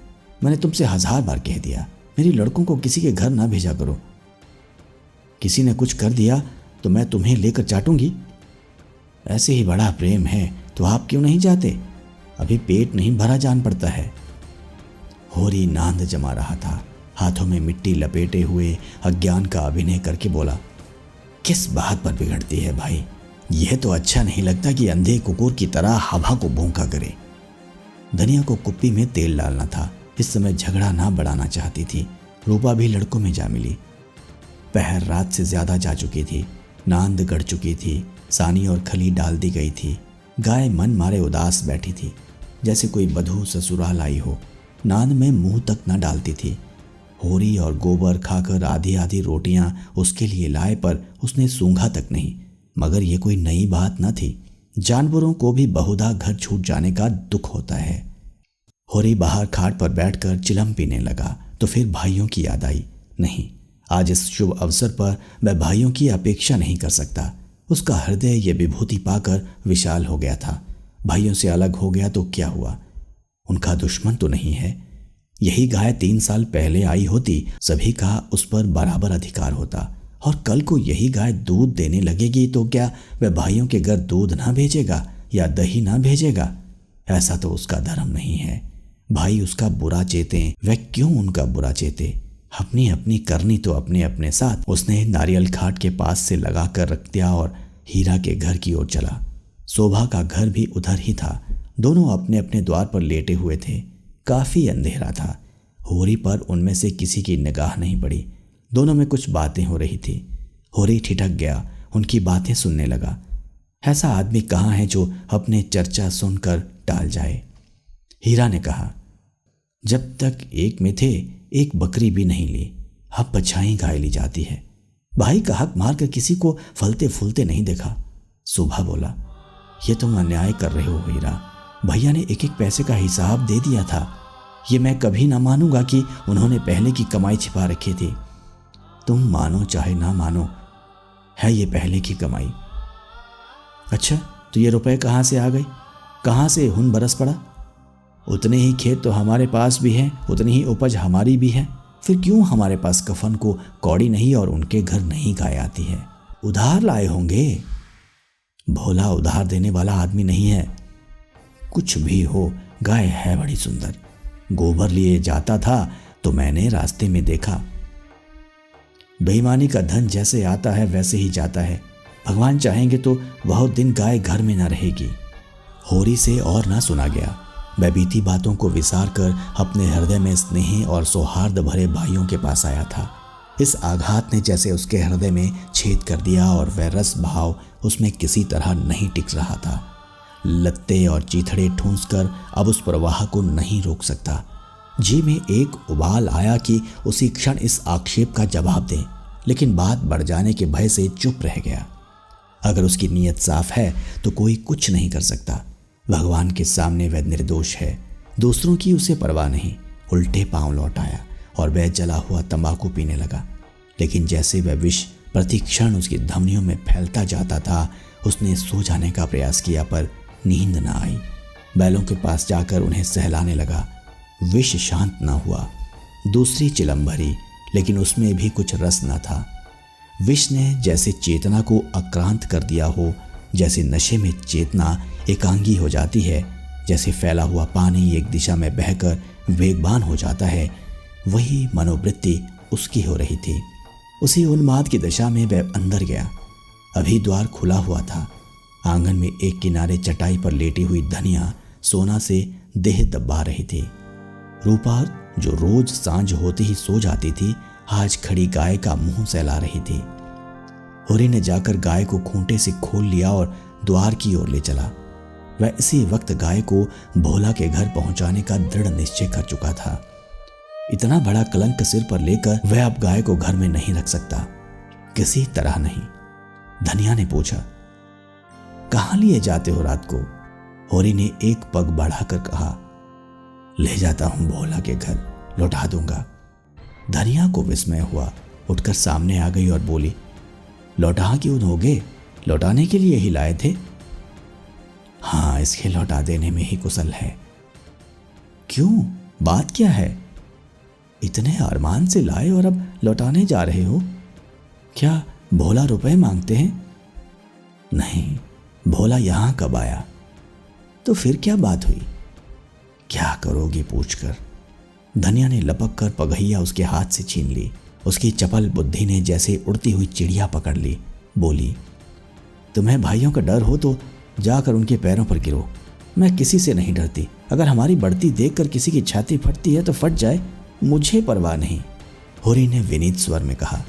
मैंने तुमसे 1000 बार कह दिया, मेरी लड़कों को किसी के घर ना भेजा करो। किसी ने कुछ कर दिया तो मैं तुम्हें लेकर चाटूंगी। ऐसे ही बड़ा प्रेम है तो आप क्यों नहीं जाते? अभी पेट नहीं भरा जान पड़ता है। होरी नांद जमा रहा था। हाथों में मिट्टी लपेटे हुए अज्ञान का अभिनय करके बोला, किस बात पर बिगड़ती है भाई? यह तो अच्छा नहीं लगता कि अंधे कुकुर की तरह हवा को भौंका करे। धनिया को कुप्पी में तेल डालना था। इस समय झगड़ा ना बढ़ाना चाहती थी। रूपा भी लड़कों में जा मिली। पहर रात से ज्यादा जा चुकी थी। नांद गड़ चुकी थी। सानी और खली डाल दी गई थी। गाय मन मारे उदास बैठी थी, जैसे कोई बधू ससुराल आई हो। नांद में मुंह तक न डालती थी। होरी और गोबर खाकर आधी आधी रोटियां उसके लिए लाए, पर उसने सूंघा तक नहीं। मगर यह कोई नई बात न थी। जानवरों को भी बहुधा घर छूट जाने का दुख होता है। होरी बाहर खाट पर बैठकर चिलम पीने लगा तो फिर भाइयों की याद आई। नहीं, आज इस शुभ अवसर पर वह भाइयों की अपेक्षा नहीं कर सकता। उसका हृदय ये विभूति पाकर विशाल हो गया था। भाइयों से अलग हो गया तो क्या हुआ? उनका दुश्मन तो नहीं है। यही गाय 3 साल पहले आई होती, सभी का उस पर बराबर अधिकार होता। और कल को यही गाय दूध देने लगेगी तो क्या वह भाइयों के घर दूध ना भेजेगा या दही ना भेजेगा? ऐसा तो उसका धर्म नहीं है। भाई उसका बुरा चेतें, वह क्यों उनका बुरा चेते? अपनी अपनी करनी तो अपने अपने साथ। उसने नारियल खाट के पास से लगा कर रख दिया और हीरा के घर की ओर चला। शोभा का घर भी उधर ही था। दोनों अपने अपने द्वार पर लेटे हुए थे। काफी अंधेरा था। होरी पर उनमें से किसी की निगाह नहीं पड़ी। दोनों में कुछ बातें हो रही थी। होरी ठिठक गया, उनकी बातें सुनने लगा। ऐसा आदमी कहाँ है जो अपने चर्चा सुनकर टाल जाए? हीरा ने कहा, जब तक एक में थे एक बकरी भी नहीं ली, अब बछाई गाय ली जाती है। भाई का हक मारकर किसी को फलते फूलते नहीं देखा। शोभा बोला, ये तुम अन्याय कर रहे हो हीरा। भैया ने एक एक पैसे का हिसाब दे दिया था। ये मैं कभी ना मानूंगा कि उन्होंने पहले की कमाई छिपा रखी थी। तुम मानो चाहे ना मानो, है ये पहले की कमाई। अच्छा, तो ये रुपए कहाँ से आ गए? कहाँ से हुन बरस पड़ा? उतने ही खेत तो हमारे पास भी हैं, उतनी ही उपज हमारी भी है। फिर क्यों हमारे पास कफन को कौड़ी नहीं और उनके घर नहीं गाय आती है? उधार लाए होंगे। भोला उधार देने वाला आदमी नहीं है। कुछ भी हो, गाय है बड़ी सुंदर। गोबर लिए जाता था तो मैंने रास्ते में देखा। बेईमानी का धन जैसे आता है वैसे ही जाता है। भगवान चाहेंगे तो बहुत दिन गाय घर में न रहेगी। होरी से और ना सुना गया। वह बीती बातों को विसार कर अपने हृदय में स्नेह और सौहार्द भरे भाइयों के पास आया था। इस आघात ने जैसे उसके हृदय में छेद कर दिया और वह रस भाव उसमें किसी तरह नहीं टिक रहा था। लत्ते और चीथड़े ठूंस कर अब उस प्रवाह को नहीं रोक सकता। जी में एक उबाल आया कि उसी क्षण इस आक्षेप का जवाब दें, लेकिन बात बढ़ जाने के भय से चुप रह गया। अगर उसकी नीयत साफ है तो कोई कुछ नहीं कर सकता। भगवान के सामने वह निर्दोष है। दूसरों की उसे परवाह नहीं। उल्टे पांव लौट आया और वह जला हुआ तंबाकू पीने लगा। लेकिन जैसे वह विष प्रतिक्षण उसकी धमनियों में फैलता जाता था, उसने सो जाने का प्रयास किया पर नींद न आई। बैलों के पास जाकर उन्हें सहलाने लगा। विष शांत न हुआ। दूसरी चिलम भरी, लेकिन उसमें भी कुछ रस न था। विष ने जैसे चेतना को अक्रांत कर दिया हो, जैसे नशे में चेतना एकांगी हो जाती है, जैसे फैला हुआ पानी एक दिशा में बहकर वेगवान हो जाता है, वही मनोवृत्ति उसकी हो रही थी। उसी उन्माद की दशा में वह अंदर गया। अभी द्वार खुला हुआ था। आंगन में एक किनारे चटाई पर लेटी हुई धनिया सोना से देह दबा रही थी। रूपा, जो रोज सांझ होते ही सो जाती थी, आज खड़ी गाय का मुंह सहला रही थी। होरी ने जाकर गाय को खूंटे से खोल लिया और द्वार की ओर ले चला। वह इसी वक्त गाय को भोला के घर पहुंचाने का दृढ़ निश्चय कर चुका था। इतना बड़ा कलंक सिर पर लेकर वह अब गाय को घर में नहीं रख सकता, किसी तरह नहीं। धनिया ने पूछा, कहां लिए जाते हो रात को? होरी ने एक पग बढ़ाकर कहा, ले जाता हूं भोला के घर, लौटा दूंगा। धनिया को विस्मय हुआ। उठकर सामने आ गई और बोली, लौटा क्यों दोगे? लौटाने के लिए ही लाए थे। हाँ, इसके लौटा देने में ही कुशल है। क्यों, बात क्या है? इतने अरमान से लाए और अब लौटाने जा रहे हो? क्या भोला रुपए मांगते हैं? नहीं, भोला यहां कब आया? तो फिर क्या बात हुई? क्या करोगे पूछकर? धनिया ने लपक कर पगहिया उसके हाथ से छीन ली। उसकी चपल बुद्धि ने जैसे उड़ती हुई चिड़िया पकड़ ली। बोली, तुम्हें भाइयों का डर हो तो जाकर उनके पैरों पर गिरो। मैं किसी से नहीं डरती। अगर हमारी बढ़ती देखकर किसी की छाती फटती है तो फट जाए, मुझे परवाह नहीं। होरी ने विनीत स्वर में कहा,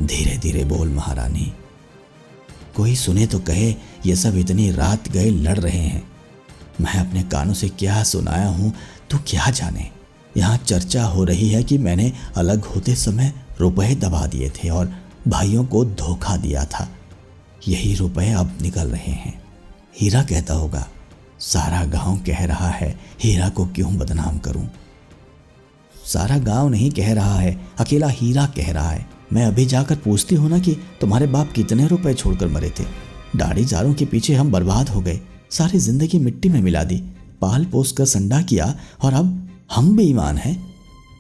धीरे धीरे बोल महारानी, कोई सुने तो कहे ये सब इतनी रात गए लड़ रहे हैं। मैं अपने कानों से क्या सुनाया हूं तो क्या जाने। यहाँ चर्चा हो रही है कि मैंने अलग होते समय रुपए दबा दिए थे और भाइयों को धोखा दिया था। यही रुपए अब निकल रहे हैं। हीरा कहता होगा, सारा गांव कह रहा है, हीरा को क्यों बदनाम करूं? सारा गांव नहीं कह रहा है, अकेला हीरा कह रहा है। मैं अभी जाकर पूछती हूं ना कि तुम्हारे बाप कितने रुपए छोड़कर मरे थे। दाढ़ी जारों के पीछे हम बर्बाद हो गए, सारी जिंदगी मिट्टी में मिला दी, पाल पोस कर संडा किया और अब हम बेईमान हैं।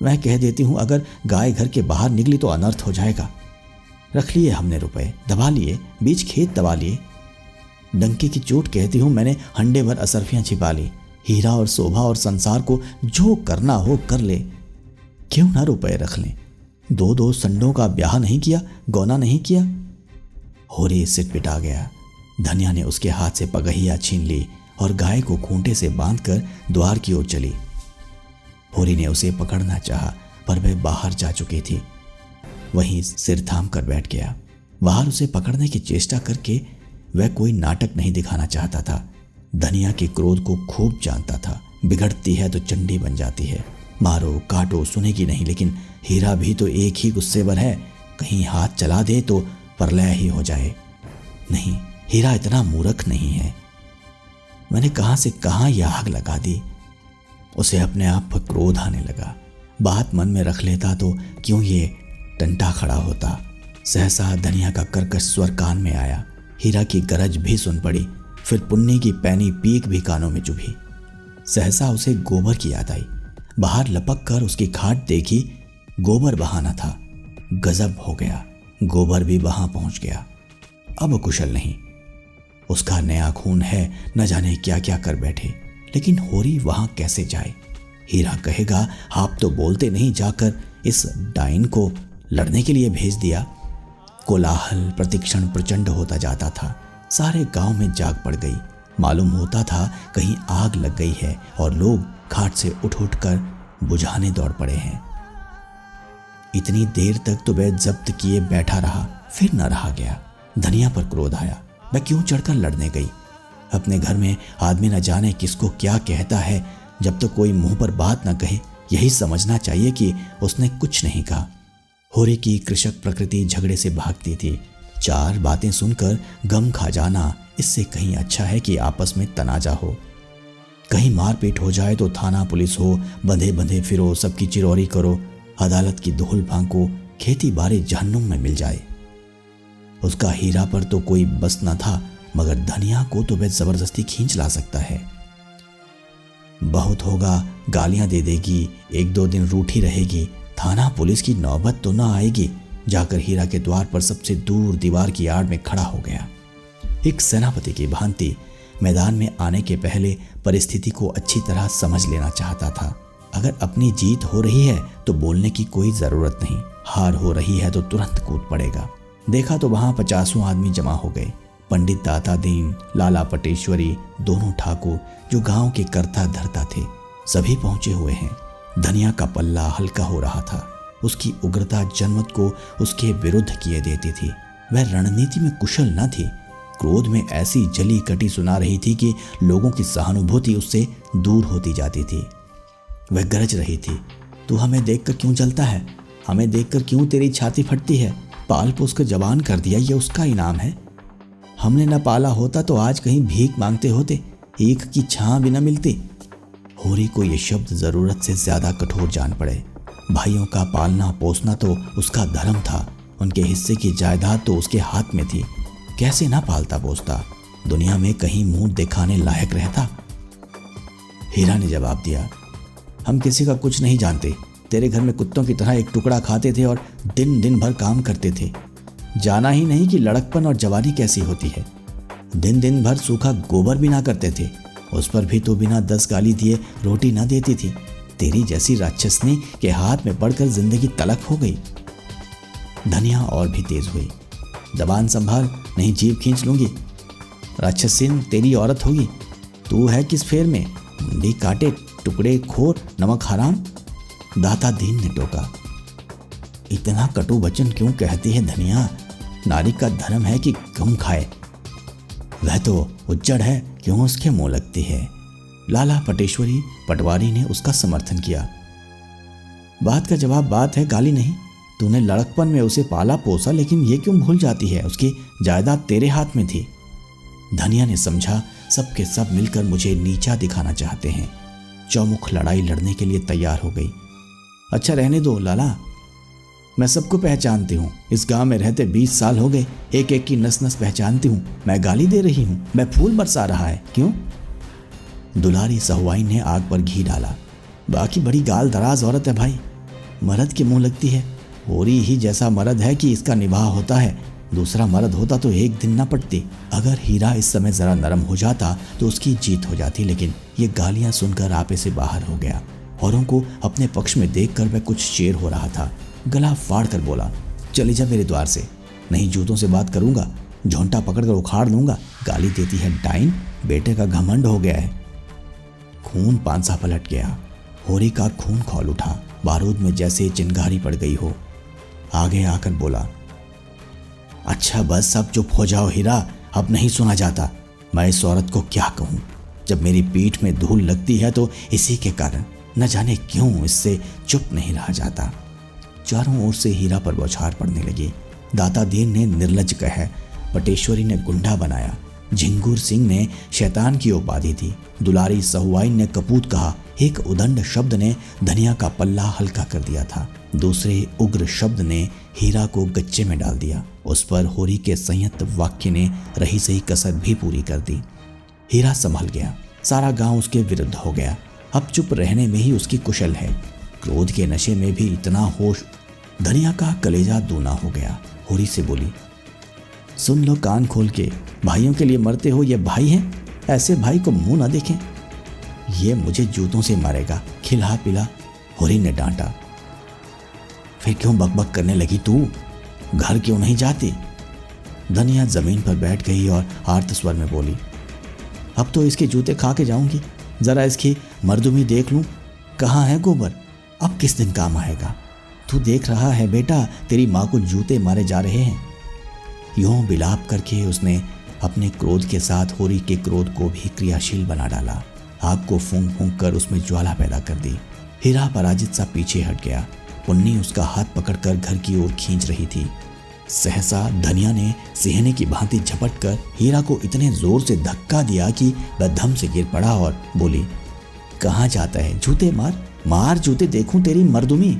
मैं कह देती हूं, अगर गाय घर के बाहर निकली तो अनर्थ हो जाएगा। रख लिए हमने रुपए, दबा लिए, बीच खेत दबा लिए। डंके की चोट कहती हूं, मैंने हंडे भर असरफियां छिपा ली। हीरा और शोभा और संसार को जो करना हो कर ले, क्यों ना रुपए रख लें। दो दो संडों का ब्याह नहीं किया, गौना नहीं किया। होरी सिटपिटा गया। धनिया ने उसके हाथ से पगहिया छीन ली और गाय को खूंटे से बांधकर द्वार की ओर चली। होरी ने उसे पकड़ना चाहा, पर वह बाहर जा चुकी थी। वहीं सिर थाम कर बैठ गया। बाहर उसे पकड़ने की चेष्टा करके वह कोई नाटक नहीं दिखाना चाहता था। धनिया के क्रोध को खूब जानता था। बिगड़ती है तो चंडी बन जाती है। मारो काटो सुनेगी नहीं, लेकिन हीरा भी तो एक ही गुस्सेवर है। कहीं हाथ चला दे तो प्रलय ही हो जाए। नहीं, हीरा इतना मूर्ख नहीं है। मैंने कहां से कहां यह आग लगा दी। उसे अपने आप पर क्रोध आने लगा। बात मन में रख लेता तो क्यों ये टंटा खड़ा होता। सहसा धनिया का कर्कश स्वर कान में आया। हीरा की गरज भी सुन पड़ी। फिर पुन्नी की पैनी पीक भी कानों में चुभी। सहसा उसे गोबर की याद आई। बाहर लपक कर उसकी खाट देखी, गोबर बहाना था। गजब हो गया, गोबर भी वहां पहुंच गया। अब कुशल नहीं, उसका नया खून है, न जाने क्या क्या कर बैठे। लेकिन होरी वहां कैसे जाए? हीरा कहेगा आप तो बोलते नहीं, जाकर इस डाइन को लड़ने के लिए भेज दिया। कोलाहल प्रतिक्षण प्रचंड होता जाता था। सारे गांव में जाग पड़ गई। मालूम होता था कहीं आग लग गई है और लोग खाट से उठ उठ कर बुझाने दौड़ पड़े हैं। इतनी देर तक तो वह जब्त किए बैठा रहा, फिर न रहा गया। धनिया पर क्रोध आया। वह क्यों चढ़कर लड़ने गई? अपने घर में आदमी न जाने किसको क्या कहता है, जब तक कोई मुंह पर बात न कहे यही समझना चाहिए कि उसने कुछ नहीं कहा। होरी की कृषक प्रकृति झगड़े से भागती थी। चार बातें सुनकर गम खा जाना इससे कहीं अच्छा है कि आपस में तनाजा हो। कहीं मारपीट हो जाए तो थाना पुलिस हो, बंधे बंधे फिरो, सबकी चिरौरी करो, अदालत की धूल फांको, खेती बाड़ी जहन्नुम में मिल जाए। उसका हीरा पर तो कोई बस न था, मगर धनिया को तो वह जबरदस्ती खींच ला सकता है। बहुत होगा, गालियां दे देगी, एक दो दिन रूठी रहेगी, थाना पुलिस की नौबत तो ना आएगी। जाकर हीरा के द्वार पर सबसे दूर दीवार की आड़ में खड़ा हो गया। एक सेनापति की भांति मैदान में आने के पहले परिस्थिति को अच्छी तरह समझ लेना चाहता था। अगर अपनी जीत हो रही है तो बोलने की कोई जरूरत नहीं, हार हो रही है तो तुरंत कूद पड़ेगा। देखा तो वहां 50 आदमी जमा हो गए। पंडित दाता दीन, लाला पटेश्वरी, दोनों ठाकुर जो गांव के कर्ता धर्ता थे, सभी पहुंचे हुए हैं। धनिया का पल्ला हल्का हो रहा था। उसकी उग्रता जनमत को उसके विरुद्ध किए देती थी। वह रणनीति में कुशल न थी। क्रोध में ऐसी जली कटी सुना रही थी कि लोगों की सहानुभूति उससे दूर होती जाती थी। वह गरज रही थी, तू हमें देखकर क्यों जलता है? हमें देखकर क्यों तेरी छाती फटती है? पाल पोस कर जवान कर दिया, ये उसका इनाम है। हमने न पाला होता तो आज कहीं भीख मांगते होते, ईख की छां भी न मिलती। होरी को ये शब्द जरूरत से ज्यादा कठोर जान पड़े। भाइयों का पालना पोसना तो उसका धर्म था। उनके हिस्से की जायदाद तो उसके हाथ में थी। कैसे ना पालता पोसता? दुनिया में कहीं मुंह दिखाने लायक रहता? हीरा ने जवाब दिया, हम किसी का कुछ नहीं जानते। तेरे घर में कुत्तों की तरह एक टुकड़ा खाते थे और दिन दिन भर काम करते थे। जाना ही नहीं कि लड़कपन और जवानी कैसी होती है। दिन दिन भर सूखा गोबर भी ना करते थे, उस पर भी तो बिना 10 गाली दिए रोटी ना देती थी। तेरी जैसी राक्षसनी के हाथ में पड़कर जिंदगी तलक हो गई। धनिया और भी तेज हुई। जबान संभाल, नहीं जीभ खींच लूंगी। राक्षसीन तेरी औरत होगी। तू है किस फेर में? मुंडी काटे, टुकड़े खोर, नमक हराम। दाता दीन ने टोका। इतना कटु वचन क्यों कहती है धनिया? नारी का धर्म है कि गम खाए। वह तो उज्जड़ है, क्यों उसके मुंह लगती है? लाला पटेश्वरी पटवारी ने उसका समर्थन किया। बात का जवाब बात है, गाली नहीं। तूने लड़कपन में उसे पाला पोसा, लेकिन ये क्यों भूल जाती है? उसकी जायदाद तेरे हाथ में थी। धनिया ने समझा सब के सब मिलकर मुझे नीचा दिखाना चाहते हैं। चौमुख लड़ाई लड़ने के लिए तैयार हो गई। अच्छा रहने दो लाला, मैं सबको पहचानती हूँ। इस गांव में रहते 20 साल हो गए, एक एक की नस नस पहचानती हूँ। मैं गाली दे रही हूँ, मैं फूल बरसा रहा है, क्यों? दुलारी सहुआई ने आग पर घी डाला। बाकी बड़ी गाल दराज औरत है भाई, मर्द के मुंह लगती है। होरी ही जैसा मर्द है कि इसका निभाव होता है। दूसरा मर्द होता तो एक दिन न पटती। अगर हीरा इस समय जरा नरम हो जाता तो उसकी जीत हो जाती, लेकिन ये गालियां सुनकर आपे से बाहर हो गया। औरों को अपने पक्ष में देखकर वह कुछ शेर हो रहा था। गला फाड़ कर बोला, चली जा मेरे द्वार से, नहीं जूतों से बात करूंगा, झोंटा पकड़कर उखाड़ लूंगा। गाली देती है डाइन, बेटे का घमंड हो गया है। खून पांसा पलट गया। होरी का खून खौल उठा, बारूद में जैसे चिंगारी पड़ गई हो। आगे आकर बोला, अच्छा बस सब चुप हो जाओ हीरा, अब नहीं सुना जाता। मैं इस औरत को क्या कहूँ? जब मेरी पीठ में धूल लगती है तो इसी के कारण, न जाने क्यों इससे चुप नहीं रहा जाता। चारों ओर से हीरा पर बौछार पड़ने लगी। दाता दीन ने निर्लज कहा, पटेश्वरी ने गुंडा बनाया, झिंगुर सिंह ने शैतान की उपाधि दी, दुलारी सहुआइन ने कपूत कहा, एक उदंड शब्द ने धनिया का पल्ला हल्का कर दिया था। दूसरे उग्र शब्द ने हीरा को गच्चे में डाल दिया। उस पर होरी के संयत वाक्य ने रही सही कसर भी पूरी कर दी। हीरा संभल गया। सारा गांव उसके विरुद्ध हो गया। अब चुप रहने में ही उसकी कुशल है। क्रोध के नशे में भी इतना होश। धनिया का कलेजा दूना हो गया। होरी से बोली, सुन लो कान खोल के, भाइयों के लिए मरते हो। ये भाई हैं, ऐसे भाई को मुंह ना देखें। ये मुझे जूतों से मारेगा, खिला पिला। होरी ने डांटा। फिर क्यों बकबक करने लगी तू? घर क्यों नहीं जाती? धनिया जमीन पर बैठ गई और आर्त स्वर में बोली, अब तो इसके जूते खा के जाऊंगी। जरा इसकी मर्दुमी देख लूं। कहाँ है गोबर? अब किस दिन काम आएगा? तू देख रहा है बेटा, तेरी माँ को जूते मारे जा रहे हैं। यूं बिलाप करके उसने अपने क्रोध के साथ होरी के क्रोध को भी क्रियाशील बना डाला। आग को फूंक फूंक कर उसमें ज्वाला पैदा कर दी। हीरा पराजित सा पीछे हट गया। पुन्नी उसका हाथ पकड़कर घर की ओर खींच रही थी। सहसा धनिया ने सिहने की भांति झपट कर हीरा को इतने जोर से धक्का दिया कि वह धम से गिर पड़ा और बोली, कहाँ जाता है? जूते मार, मार जूते, देखूं तेरी मर्दुमी।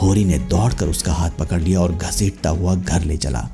होरी ने दौड़कर उसका हाथ पकड़ लिया और घसीटता हुआ घर ले चला।